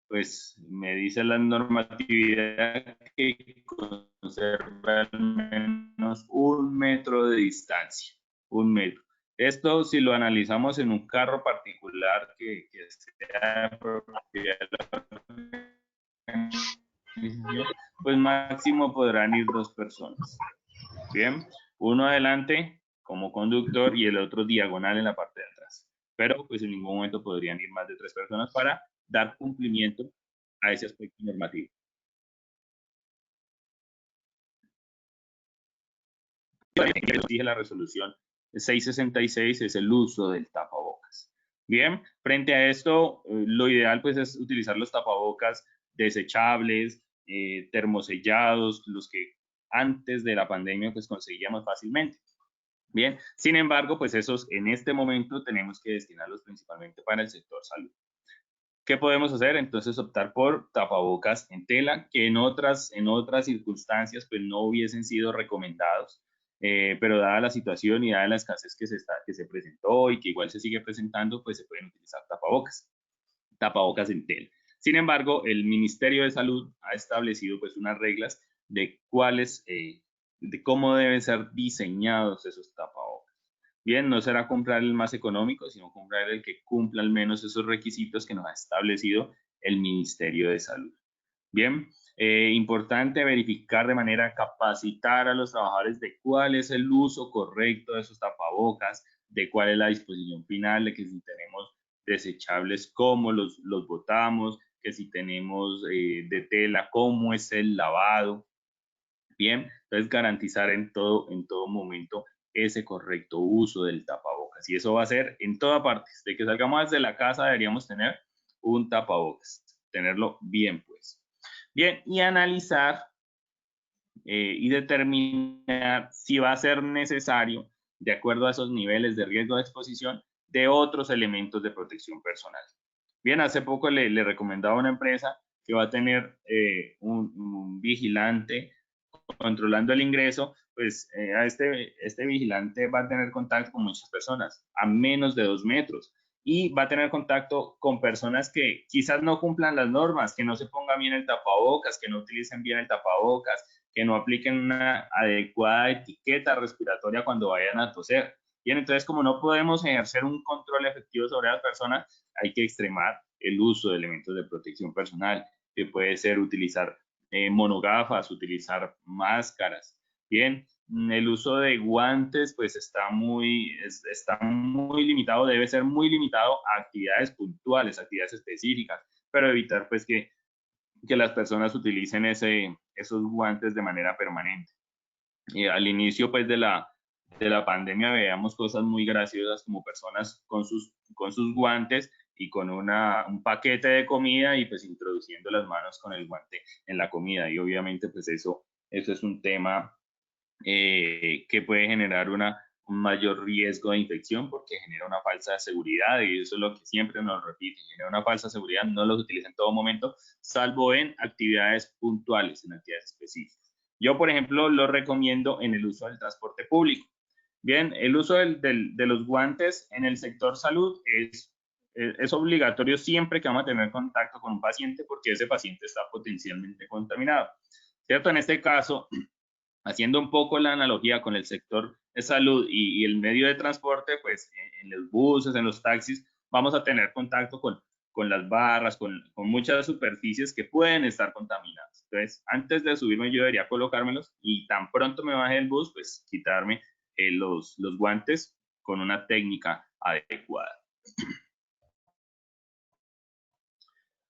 pues me dice la normatividad que conserva al menos 1 metro de distancia, 1 metro. Esto si lo analizamos en un carro particular que sea propiedad de la organización, pues máximo podrán ir 2 personas. Bien, uno adelante como conductor y el otro diagonal en la parte de atrás. Pero pues en ningún momento podrían ir más de 3 personas para dar cumplimiento a ese aspecto normativo. Dije la resolución 666 es el uso del tapabocas. Bien, frente a esto, lo ideal pues es utilizar los tapabocas desechables, termosellados, los que antes de la pandemia pues conseguíamos fácilmente. Bien, sin embargo, pues esos en este momento tenemos que destinarlos principalmente para el sector salud. ¿Qué podemos hacer? Entonces optar por tapabocas en tela, que en otras circunstancias pues no hubiesen sido recomendados, pero dada la situación y dada la escasez que se presentó y que igual se sigue presentando, pues se pueden utilizar tapabocas en tela. Sin embargo, el Ministerio de Salud ha establecido pues unas reglas de de cómo deben ser diseñados esos tapabocas. Bien, no será comprar el más económico, sino comprar el que cumpla al menos esos requisitos que nos ha establecido el Ministerio de Salud. Bien, importante verificar de manera capacitar a los trabajadores de cuál es el uso correcto de esos tapabocas, de cuál es la disposición final, de que si tenemos desechables, cómo los botamos, que si tenemos de tela, cómo es el lavado. Bien, entonces garantizar en todo momento ese correcto uso del tapabocas. Y eso va a ser en toda parte. De que salgamos de la casa deberíamos tener un tapabocas, tenerlo bien pues. Bien, y analizar y determinar si va a ser necesario, de acuerdo a esos niveles de riesgo de exposición, de otros elementos de protección personal. Bien, hace poco le recomendaba a una empresa que va a tener un vigilante controlando el ingreso, pues este vigilante va a tener contacto con muchas personas a menos de 2 metros y va a tener contacto con personas que quizás no cumplan las normas, que no se pongan bien el tapabocas, que no utilicen bien el tapabocas, que no apliquen una adecuada etiqueta respiratoria cuando vayan a toser. Bien, entonces como no podemos ejercer un control efectivo sobre las personas, hay que extremar el uso de elementos de protección personal, que puede ser utilizar monogafas, utilizar máscaras. Bien, el uso de guantes pues está muy limitado, debe ser muy limitado a actividades puntuales, actividades específicas, pero evitar pues que las personas utilicen esos guantes de manera permanente. Al inicio pues de la pandemia veíamos cosas muy graciosas como personas con sus guantes y con un paquete de comida y pues introduciendo las manos con el guante en la comida y obviamente pues eso es un tema que puede generar un mayor riesgo de infección porque genera una falsa seguridad y eso es lo que siempre nos repiten, genera una falsa seguridad, no los utiliza en todo momento, salvo en actividades puntuales, en actividades específicas. Yo, por ejemplo, lo recomiendo en el uso del transporte público. Bien, el uso de los guantes en el sector salud es obligatorio siempre que vamos a tener contacto con un paciente porque ese paciente está potencialmente contaminado. ¿Cierto? En este caso, haciendo un poco la analogía con el sector de salud y el medio de transporte, pues en los buses, en los taxis, vamos a tener contacto con las barras, con muchas superficies que pueden estar contaminadas. Entonces, antes de subirme yo debería colocármelos y tan pronto me baje del bus, pues quitarme los guantes con una técnica adecuada.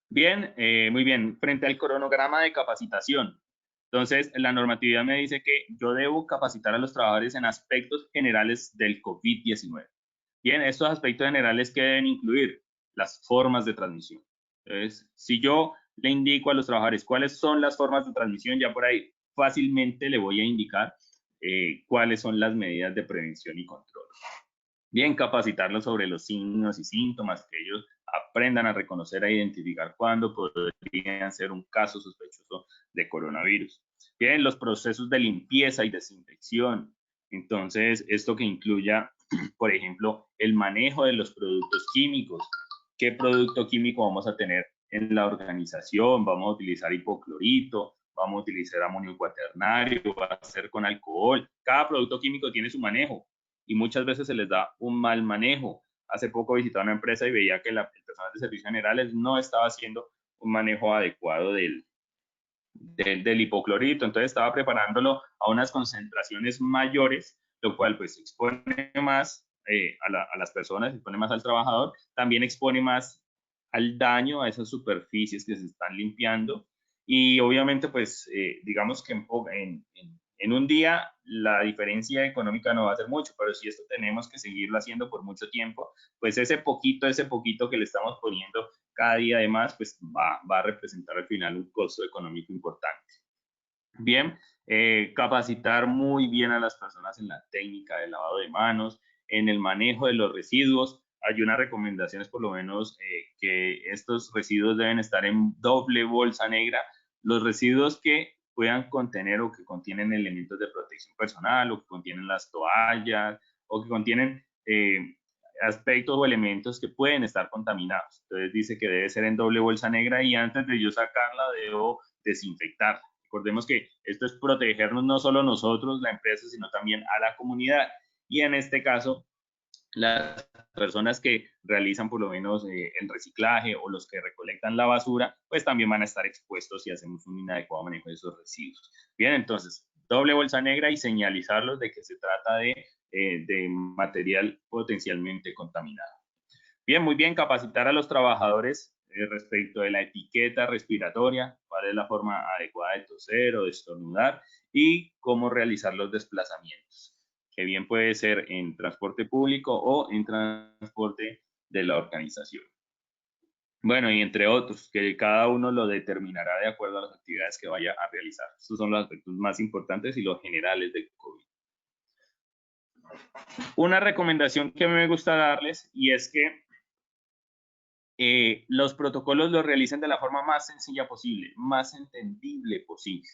Bien, muy bien. Frente al cronograma de capacitación, entonces la normatividad me dice que yo debo capacitar a los trabajadores en aspectos generales del COVID-19. Bien, estos aspectos generales que deben incluir las formas de transmisión. Entonces, si yo le indico a los trabajadores cuáles son las formas de transmisión, ya por ahí fácilmente le voy a indicar cuáles son las medidas de prevención y control. Bien, capacitarlos sobre los signos y síntomas, que ellos aprendan a reconocer, a identificar cuándo podrían ser un caso sospechoso de coronavirus. Bien, los procesos de limpieza y desinfección. Entonces, esto que incluya, por ejemplo, el manejo de los productos químicos. ¿Qué producto químico vamos a tener en la organización? ¿Vamos a utilizar hipoclorito? ¿Vamos a utilizar amonio cuaternario? ¿Va a ser con alcohol? Cada producto químico tiene su manejo y muchas veces se les da un mal manejo. Hace poco visitaba una empresa y veía que el personal de servicios generales no estaba haciendo un manejo adecuado del hipoclorito, entonces estaba preparándolo a unas concentraciones mayores, lo cual pues expone más a las personas, expone más al trabajador, también expone más al daño a esas superficies que se están limpiando y obviamente pues digamos que en un día la diferencia económica no va a ser mucho, pero si esto tenemos que seguirlo haciendo por mucho tiempo, pues ese poquito que le estamos poniendo cada día de más, pues va a representar al final un costo económico importante. Bien, capacitar muy bien a las personas en la técnica del lavado de manos, en el manejo de los residuos. Hay unas recomendaciones, por lo menos, que estos residuos deben estar en doble bolsa negra. Los residuos que puedan contener o que contienen elementos de protección personal o que contienen las toallas o que contienen aspectos o elementos que pueden estar contaminados. Entonces dice que debe ser en doble bolsa negra y antes de yo sacarla debo desinfectarla. Recordemos que esto es protegernos no solo nosotros, la empresa, sino también a la comunidad. Y en este caso, las personas que realizan por lo menos el reciclaje o los que recolectan la basura, pues también van a estar expuestos si hacemos un inadecuado manejo de esos residuos. Bien, entonces, doble bolsa negra y señalizarlos de que se trata de material potencialmente contaminado. Bien, muy bien, capacitar a los trabajadores respecto de la etiqueta respiratoria, cuál es la forma adecuada de toser o de estornudar y cómo realizar los desplazamientos, que bien puede ser en transporte público o en transporte de la organización. Bueno, y entre otros, que cada uno lo determinará de acuerdo a las actividades que vaya a realizar. Estos son los aspectos más importantes y los generales de COVID. Una recomendación que me gusta darles y es que los protocolos los realicen de la forma más sencilla posible, más entendible posible.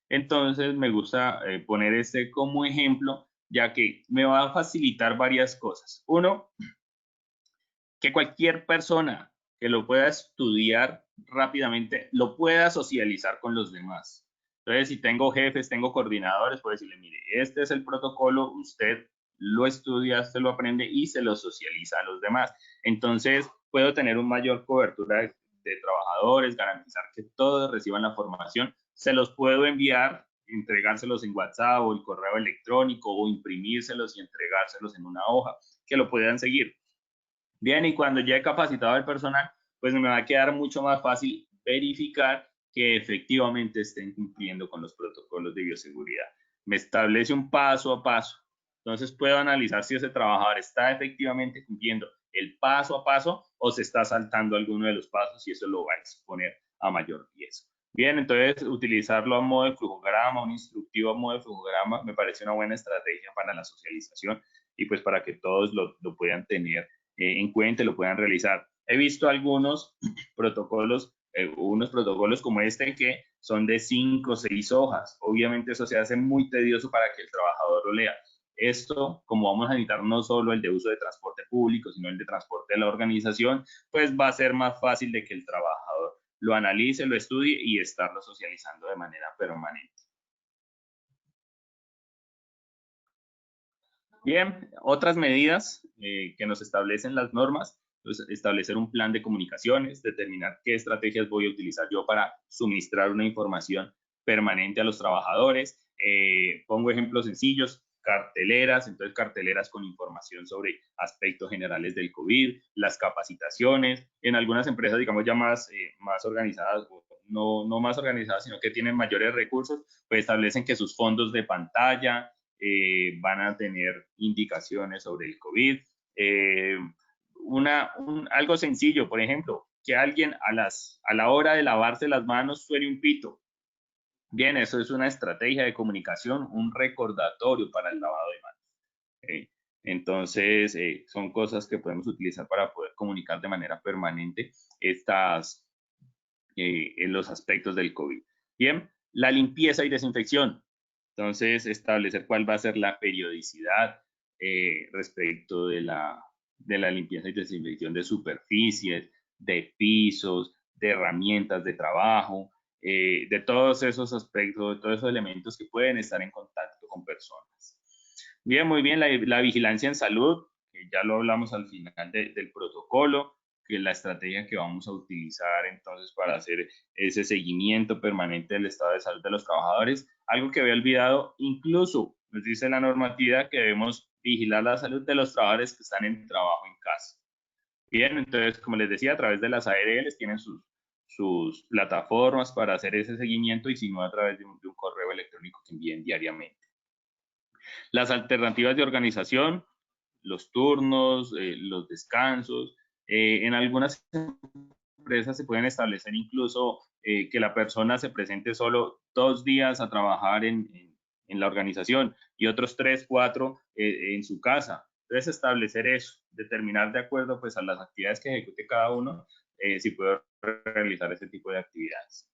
Entonces me gusta poner este como ejemplo, ya que me va a facilitar varias cosas. Uno, que cualquier persona que lo pueda estudiar rápidamente, lo pueda socializar con los demás. Entonces, si tengo jefes, tengo coordinadores, puedo decirle, mire, este es el protocolo, usted lo estudia, usted lo aprende y se lo socializa a los demás. Entonces, puedo tener una mayor cobertura de trabajadores, garantizar que todos reciban la formación. Se los puedo enviar, entregárselos en WhatsApp o el correo electrónico o imprimírselos y entregárselos en una hoja, que lo puedan seguir. Bien, y cuando ya he capacitado al personal, pues me va a quedar mucho más fácil verificar que efectivamente estén cumpliendo con los protocolos de bioseguridad. Me establece un paso a paso. Entonces puedo analizar si ese trabajador está efectivamente cumpliendo el paso a paso o se está saltando alguno de los pasos y eso lo va a exponer a mayor riesgo. Bien, entonces utilizarlo a modo de flujograma, un instructivo a modo de flujograma, me parece una buena estrategia para la socialización y pues para que todos lo puedan tener en cuenta y lo puedan realizar. He visto algunos protocolos, unos protocolos como este que son de 5 o 6 hojas. Obviamente eso se hace muy tedioso para que el trabajador lo lea. Esto, como vamos a necesitar no solo el de uso de transporte público, sino el de transporte de la organización, pues va a ser más fácil de que el trabajador lo analice, lo estudie y estarlo socializando de manera permanente. Bien, otras medidas que nos establecen las normas, pues establecer un plan de comunicaciones, determinar qué estrategias voy a utilizar yo para suministrar una información permanente a los trabajadores. Pongo ejemplos sencillos, carteleras, entonces carteleras con información sobre aspectos generales del COVID, las capacitaciones. En algunas empresas, digamos, ya más organizadas, no más organizadas, sino que tienen mayores recursos, pues establecen que sus fondos de pantalla, van a tener indicaciones sobre el COVID. Algo sencillo, por ejemplo, que alguien a la hora de lavarse las manos suene un pito. Bien, eso es una estrategia de comunicación, un recordatorio para el lavado de manos. Entonces, son cosas que podemos utilizar para poder comunicar de manera permanente en los aspectos del COVID. Bien, la limpieza y desinfección. Entonces, establecer cuál va a ser la periodicidad respecto de la limpieza y desinfección de superficies, de pisos, de herramientas de trabajo, de todos esos aspectos, de todos esos elementos que pueden estar en contacto con personas. Bien, muy bien, la vigilancia en salud, que ya lo hablamos al final del protocolo, que es la estrategia que vamos a utilizar entonces para hacer ese seguimiento permanente del estado de salud de los trabajadores. Algo que había olvidado, incluso nos dice la normativa que debemos vigilar la salud de los trabajadores que están en trabajo en casa. Bien, entonces, como les decía, a través de las ARLs tienen sus plataformas para hacer ese seguimiento y si no a través de un correo electrónico que envíen diariamente. Las alternativas de organización, los turnos, los descansos. En algunas empresas se pueden establecer incluso que la persona se presente solo 2 días a trabajar en la organización y otros 3, 4 en su casa. Entonces, establecer eso, determinar de acuerdo pues a las actividades que ejecute cada uno, si puede realizar ese tipo de actividades.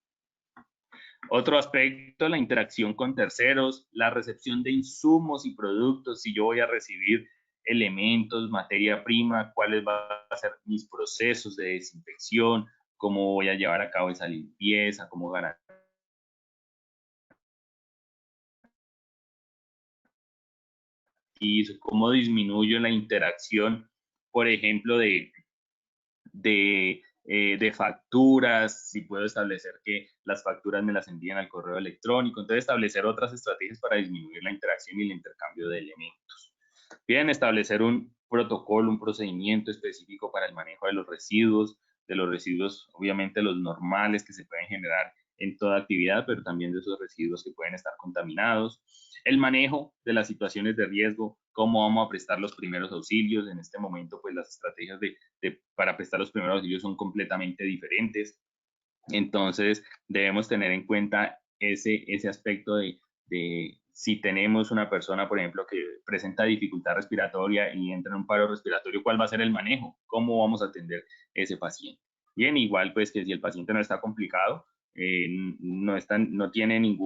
Otro aspecto, la interacción con terceros, la recepción de insumos y productos. Si yo voy a recibir elementos, materia prima, cuáles van a ser mis procesos de desinfección, cómo voy a llevar a cabo esa limpieza, cómo garantizo, cómo disminuyo la interacción, por ejemplo, de facturas, si puedo establecer que las facturas me las envíen al correo electrónico. Entonces, establecer otras estrategias para disminuir la interacción y el intercambio de elementos. Bien, establecer un protocolo, un procedimiento específico para el manejo de los residuos, obviamente los normales que se pueden generar en toda actividad, pero también de esos residuos que pueden estar contaminados. El manejo de las situaciones de riesgo, cómo vamos a prestar los primeros auxilios. En este momento, pues las estrategias para prestar los primeros auxilios son completamente diferentes. Entonces, debemos tener en cuenta ese aspecto de si tenemos una persona, por ejemplo, que presenta dificultad respiratoria y entra en un paro respiratorio, ¿cuál va a ser el manejo? ¿Cómo vamos a atender ese paciente? Bien, igual pues que si el paciente no está complicado, no tiene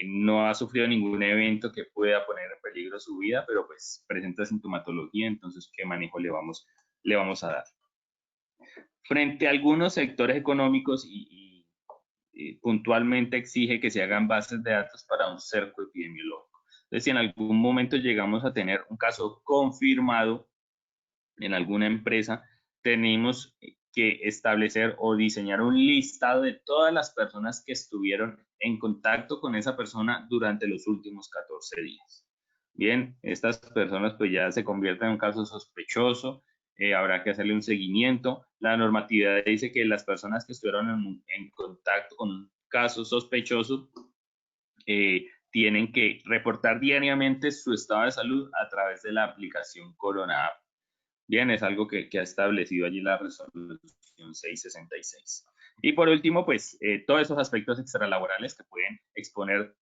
no ha sufrido ningún evento que pueda poner en peligro su vida, pero pues presenta sintomatología, entonces, ¿qué manejo le vamos a dar? Frente a algunos sectores económicos y puntualmente exige que se hagan bases de datos para un cerco epidemiológico. Entonces, si en algún momento llegamos a tener un caso confirmado en alguna empresa, tenemos que establecer o diseñar un listado de todas las personas que estuvieron en contacto con esa persona durante los últimos 14 días. Bien, estas personas pues ya se convierten en un caso sospechoso, habrá que hacerle un seguimiento. La normatividad dice que las personas que estuvieron en contacto con un caso sospechoso tienen que reportar diariamente su estado de salud a través de la aplicación Corona App. Bien, es algo que ha establecido allí la resolución 666. Y por último, pues todos esos aspectos extralaborales que pueden exponer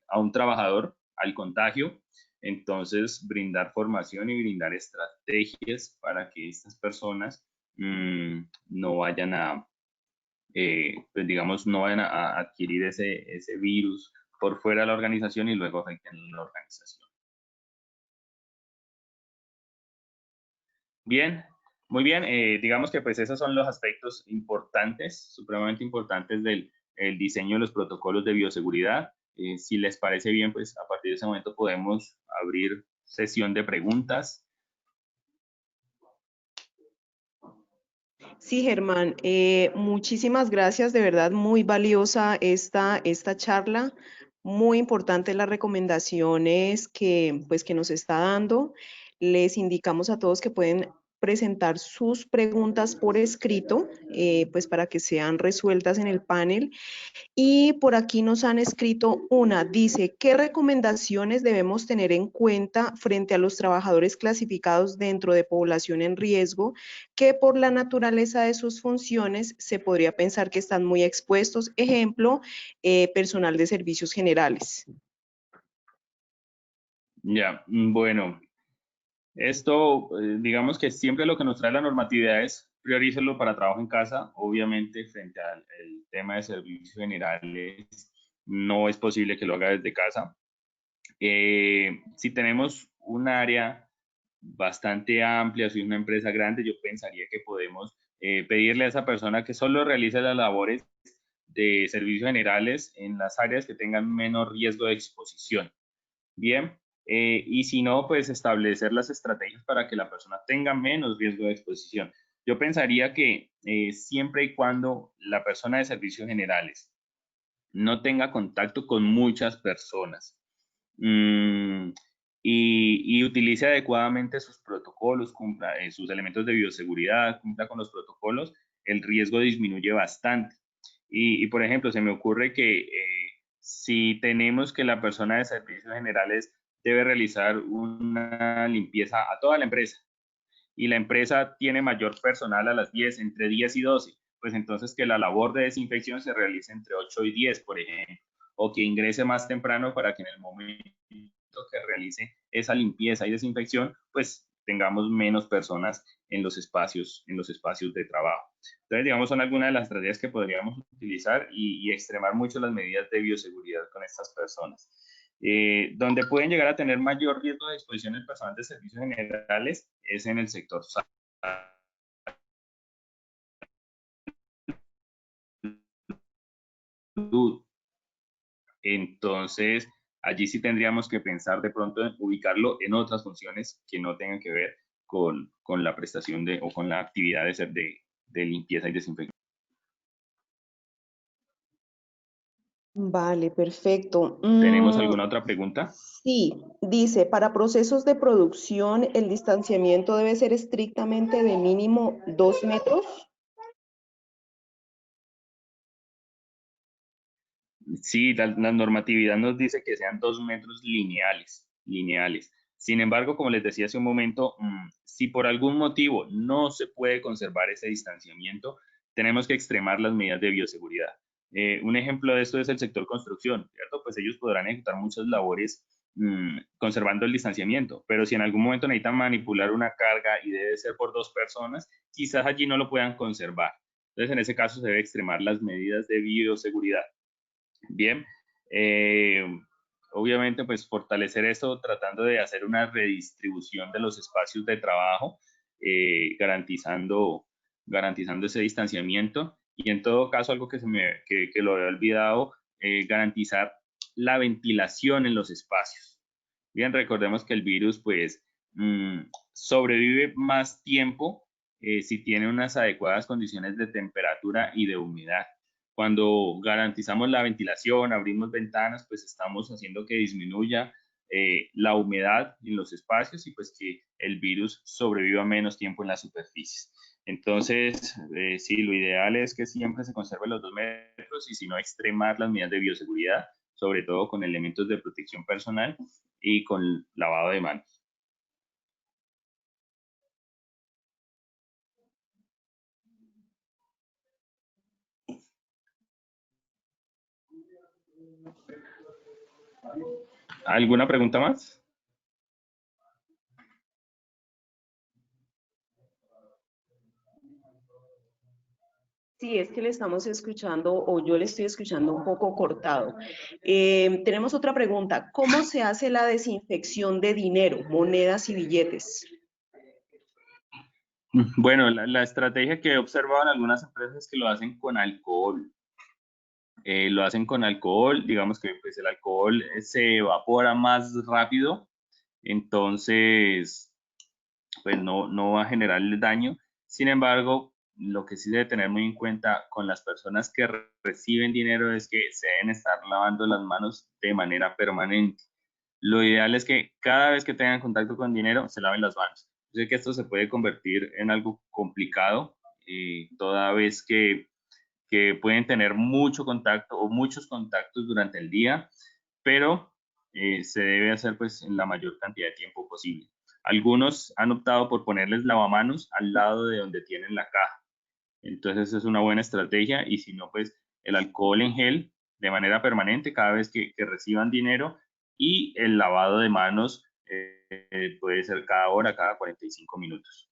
a un trabajador al contagio. Entonces, brindar formación y brindar estrategias para que estas personas no vayan pues digamos, no vayan a adquirir ese virus por fuera de la organización y luego afecten la organización. Bien, muy bien. Digamos que pues esos son los aspectos importantes, supremamente importantes del diseño de los protocolos de bioseguridad. Si les parece bien, pues a partir de ese momento podemos abrir sesión de preguntas. Sí, Germán, muchísimas gracias, de verdad muy valiosa esta charla, muy importante las recomendaciones que nos está dando. Les indicamos a todos que pueden presentar sus preguntas por escrito, pues para que sean resueltas en el panel. Y por aquí nos han escrito una, dice, ¿qué recomendaciones debemos tener en cuenta frente a los trabajadores clasificados dentro de población en riesgo, que por la naturaleza de sus funciones se podría pensar que están muy expuestos? Ejemplo, personal de servicios generales. Ya, bueno, esto, digamos que siempre lo que nos trae la normatividad es priorícelo para trabajo en casa. Obviamente, frente al tema de servicios generales, no es posible que lo haga desde casa. Si tenemos un área bastante amplia, si es una empresa grande, yo pensaría que podemos pedirle a esa persona que solo realice las labores de servicios generales en las áreas que tengan menos riesgo de exposición. Bien, y si no, pues establecer las estrategias para que la persona tenga menos riesgo de exposición. Yo pensaría que siempre y cuando la persona de servicios generales no tenga contacto con muchas personas y utilice adecuadamente sus protocolos, cumpla sus elementos de bioseguridad, cumpla con los protocolos, el riesgo disminuye bastante. Por ejemplo, se me ocurre que si tenemos que la persona de servicios generales debe realizar una limpieza a toda la empresa y la empresa tiene mayor personal a las 10, entre 10 y 12, pues entonces que la labor de desinfección se realice entre 8 y 10, por ejemplo, o que ingrese más temprano para que en el momento que realice esa limpieza y desinfección, pues tengamos menos personas en los espacios de trabajo. Entonces, digamos, son algunas de las estrategias que podríamos utilizar y extremar mucho las medidas de bioseguridad con estas personas. Donde pueden llegar a tener mayor riesgo de exposición el personal de servicios generales es en el sector salud. Entonces, allí sí tendríamos que pensar de pronto en ubicarlo en otras funciones que no tengan que ver con la prestación o con la actividad de limpieza y desinfección. Vale, perfecto. ¿Tenemos alguna otra pregunta? Sí, dice, para procesos de producción, ¿el distanciamiento debe ser estrictamente de mínimo 2 metros? Sí, la normatividad nos dice que sean 2 metros lineales. Sin embargo, como les decía hace un momento, si por algún motivo no se puede conservar ese distanciamiento, tenemos que extremar las medidas de bioseguridad. Un ejemplo de esto es el sector construcción, ¿cierto? Pues ellos podrán ejecutar muchas labores conservando el distanciamiento, pero si en algún momento necesitan manipular una carga y debe ser por 2 personas, quizás allí no lo puedan conservar. Entonces, en ese caso se debe extremar las medidas de bioseguridad. Bien, obviamente pues fortalecer esto tratando de hacer una redistribución de los espacios de trabajo, garantizando ese distanciamiento y en todo caso algo que lo había olvidado, garantizar la ventilación en los espacios. Bien, recordemos que el virus pues sobrevive más tiempo si tiene unas adecuadas condiciones de temperatura y de humedad. Cuando garantizamos la ventilación, abrimos ventanas, pues estamos haciendo que disminuya la humedad en los espacios y pues que el virus sobreviva menos tiempo en las superficies. Entonces, sí, lo ideal es que siempre se conserven los 2 metros y si no, extremar las medidas de bioseguridad, sobre todo con elementos de protección personal y con lavado de manos. ¿Alguna pregunta más? Sí, es que le estamos escuchando, o yo le estoy escuchando un poco cortado. Tenemos otra pregunta. ¿Cómo se hace la desinfección de dinero, monedas y billetes? Bueno, la estrategia que he observado en algunas empresas es que lo hacen con alcohol. Lo hacen con alcohol, digamos que pues, el alcohol se evapora más rápido, entonces pues no va a generarle daño. Sin embargo, lo que sí debe tener muy en cuenta con las personas que reciben dinero es que se deben estar lavando las manos de manera permanente. Lo ideal es que cada vez que tengan contacto con dinero se laven las manos. Yo sé que esto se puede convertir en algo complicado, toda vez que pueden tener mucho contacto o muchos contactos durante el día, pero se debe hacer pues en la mayor cantidad de tiempo posible. Algunos han optado por ponerles lavamanos al lado de donde tienen la caja. Entonces es una buena estrategia y si no, pues el alcohol en gel de manera permanente cada vez que reciban dinero y el lavado de manos puede ser cada hora, cada 45 minutos.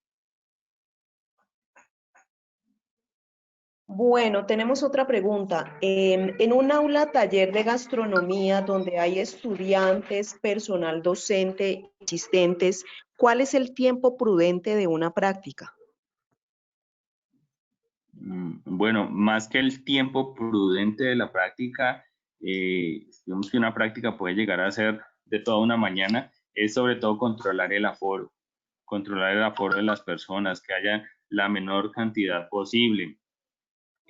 Bueno, tenemos otra pregunta. En un aula taller de gastronomía donde hay estudiantes, personal docente, asistentes, ¿cuál es el tiempo prudente de una práctica? Bueno, más que el tiempo prudente de la práctica, digamos que una práctica puede llegar a ser de toda una mañana, es sobre todo controlar el aforo de las personas, que haya la menor cantidad posible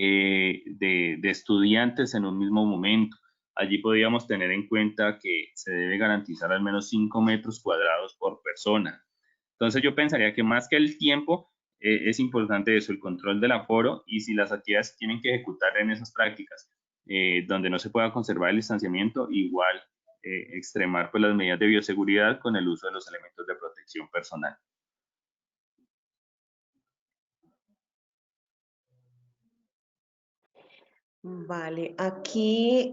de estudiantes en un mismo momento. Allí podríamos tener en cuenta que se debe garantizar al menos 5 metros cuadrados por persona. Entonces yo pensaría que más que el tiempo, es importante eso, el control del aforo y si las actividades tienen que ejecutar en esas prácticas, donde no se pueda conservar el distanciamiento, igual extremar pues, las medidas de bioseguridad con el uso de los elementos de protección personal. Vale, aquí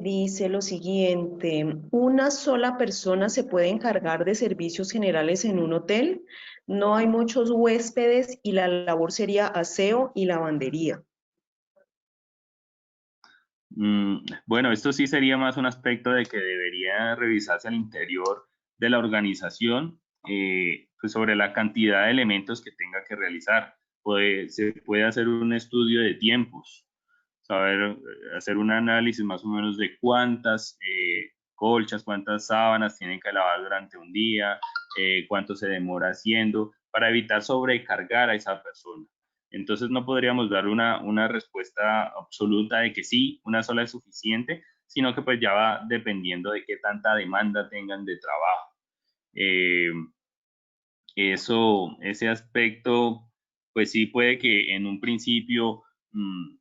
dice lo siguiente, ¿una sola persona se puede encargar de servicios generales en un hotel? No hay muchos huéspedes y la labor sería aseo y lavandería. Bueno, esto sí sería más un aspecto de que debería revisarse al interior de la organización, pues sobre la cantidad de elementos que tenga que realizar. Se puede hacer un estudio de tiempos, saber, hacer un análisis más o menos de cuántas colchas, cuántas sábanas tienen que lavar durante un día, cuánto se demora haciendo, para evitar sobrecargar a esa persona. Entonces no podríamos dar una respuesta absoluta de que sí, una sola es suficiente, sino que pues ya va dependiendo de qué tanta demanda tengan de trabajo. Eh, ese aspecto, pues sí puede que en un principio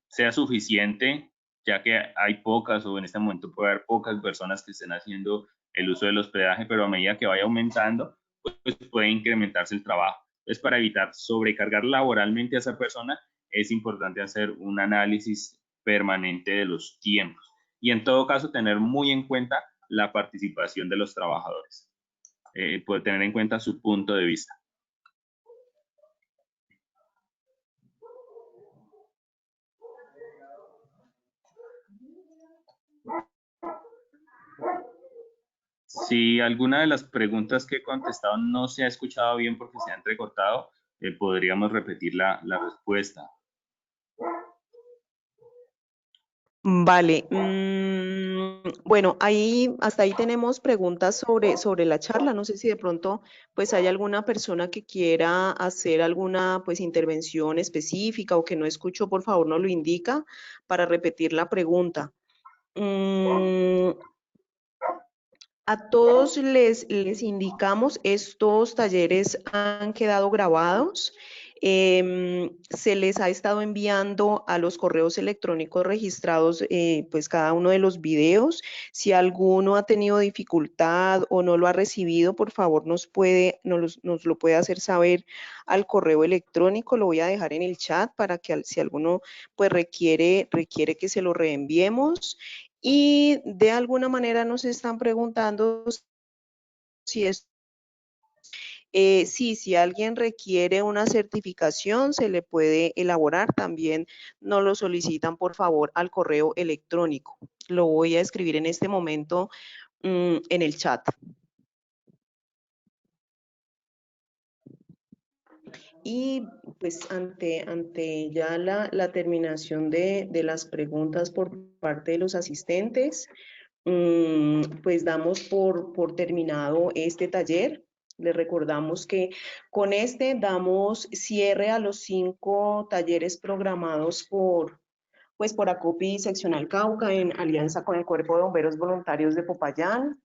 sea suficiente, ya que hay pocas o en este momento puede haber pocas personas que estén haciendo el uso del hospedaje, pero a medida que vaya aumentando, pues puede incrementarse el trabajo. Entonces, para evitar sobrecargar laboralmente a esa persona, es importante hacer un análisis permanente de los tiempos y en todo caso tener muy en cuenta la participación de los trabajadores, puede tener en cuenta su punto de vista. Si alguna de las preguntas que he contestado no se ha escuchado bien porque se ha entrecortado, podríamos repetir la respuesta. Vale, bueno, hasta ahí tenemos preguntas sobre la charla. No sé si de pronto pues hay alguna persona que quiera hacer alguna pues intervención específica o que no escuchó, por favor, nos lo indica para repetir la pregunta. A todos les indicamos, estos talleres han quedado grabados, se les ha estado enviando a los correos electrónicos registrados pues cada uno de los videos. Si alguno ha tenido dificultad o no lo ha recibido, por favor nos lo puede hacer saber al correo electrónico. Lo voy a dejar en el chat para que si alguno pues requiere que se lo reenviemos. Y de alguna manera nos están preguntando si si alguien requiere una certificación, se le puede elaborar. También nos lo solicitan, por favor, al correo electrónico. Lo voy a escribir en este momento en el chat. Y pues ante ya la terminación de las preguntas por parte de los asistentes, pues damos por terminado este taller. Les recordamos que con este damos cierre a los 5 talleres programados por ACOPI Seccional Cauca en alianza con el Cuerpo de Bomberos Voluntarios de Popayán.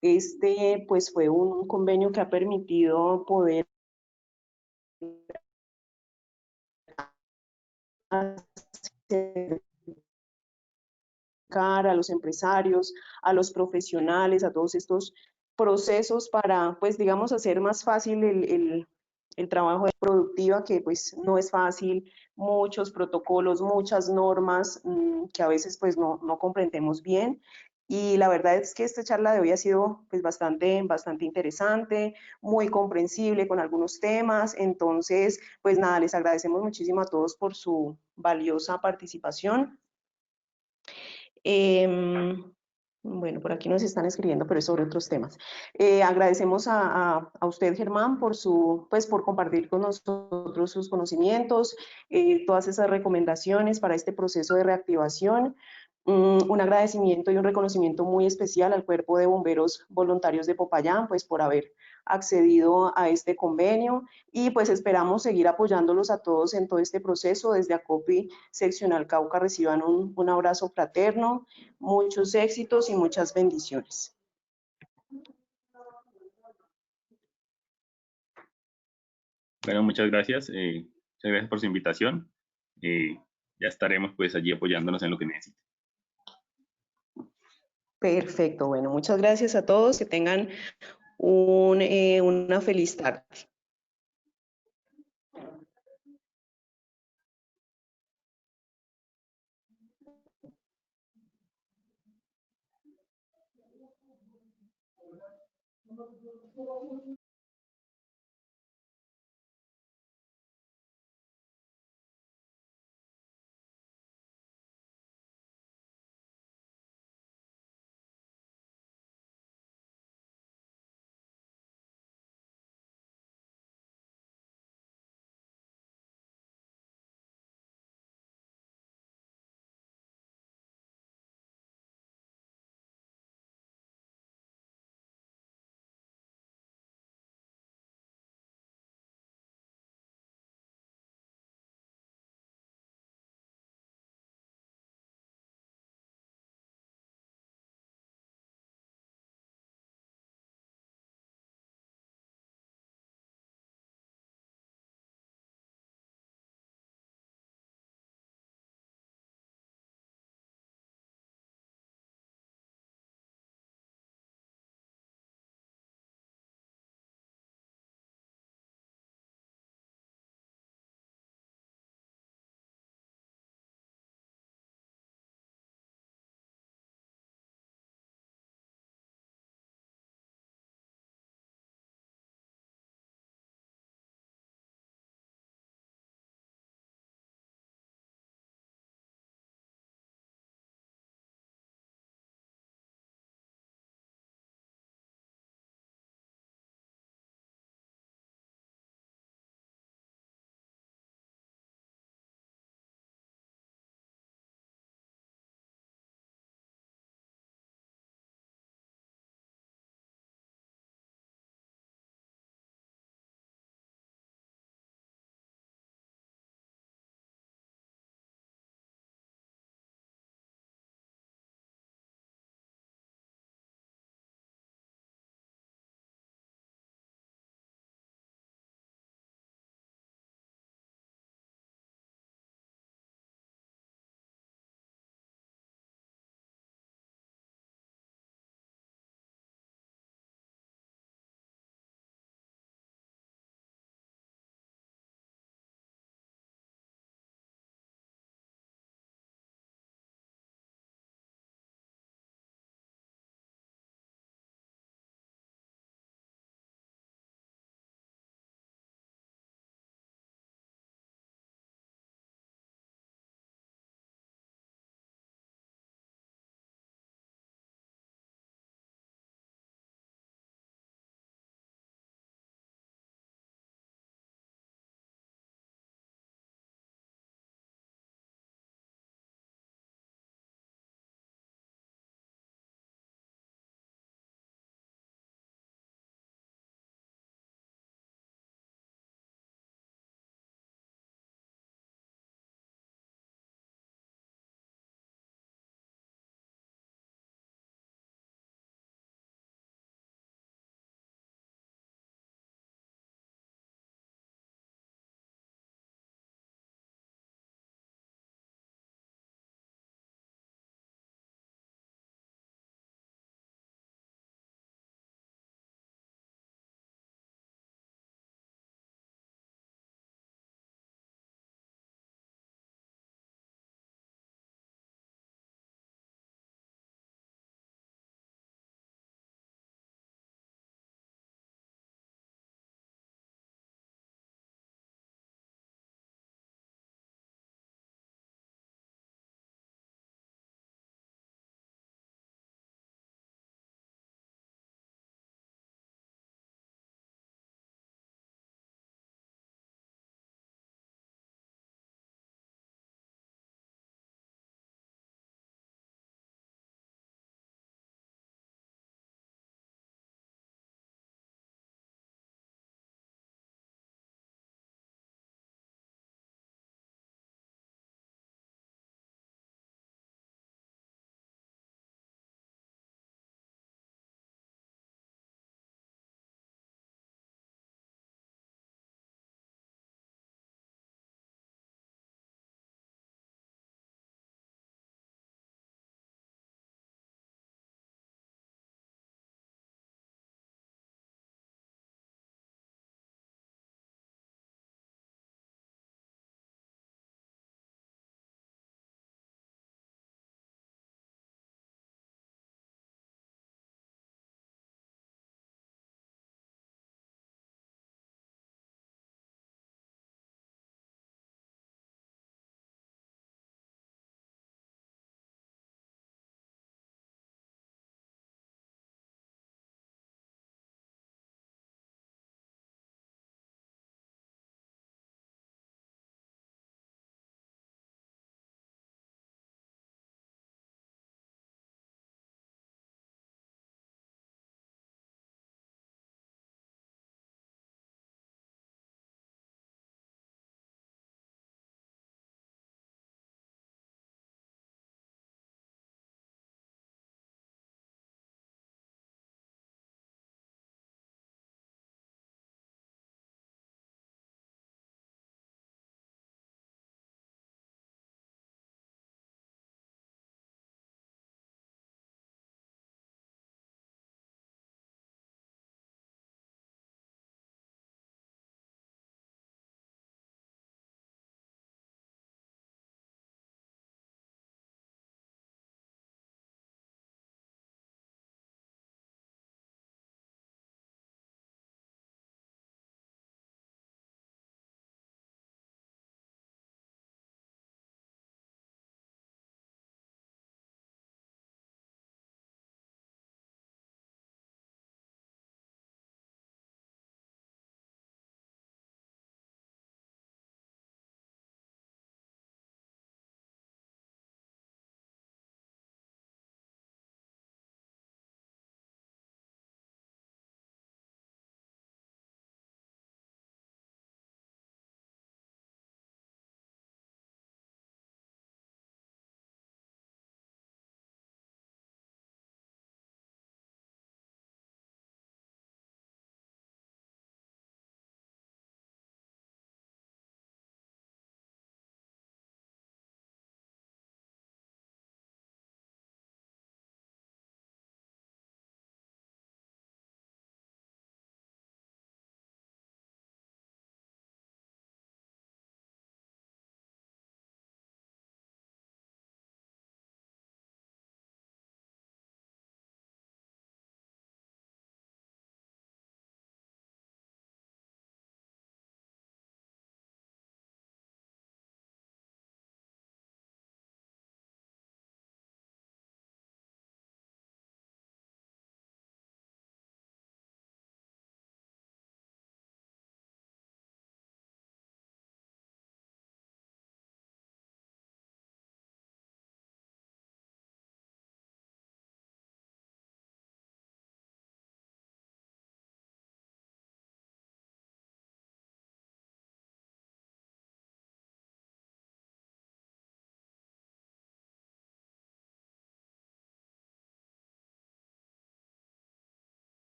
Este pues fue un convenio que ha permitido poder a los empresarios, a los profesionales, a todos estos procesos para, pues, digamos, hacer más fácil el trabajo de productiva, que pues no es fácil, muchos protocolos, muchas normas que a veces pues no comprendemos bien. Y la verdad es que esta charla de hoy ha sido pues bastante interesante, muy comprensible con algunos temas. Entonces, pues nada, les agradecemos muchísimo a todos por su valiosa participación. Bueno, por aquí nos están escribiendo, pero es sobre otros temas. Agradecemos a usted, Germán, pues, por compartir con nosotros sus conocimientos, todas esas recomendaciones para este proceso de reactivación. Un agradecimiento y un reconocimiento muy especial al Cuerpo de Bomberos Voluntarios de Popayán, pues por haber accedido a este convenio, y pues esperamos seguir apoyándolos a todos en todo este proceso. Desde ACOPI Seccional Cauca reciban un abrazo fraterno, muchos éxitos y muchas bendiciones. Bueno, muchas gracias. Muchas gracias por su invitación. Ya estaremos pues allí apoyándonos en lo que necesiten. Perfecto, bueno, muchas gracias a todos, que tengan una feliz tarde.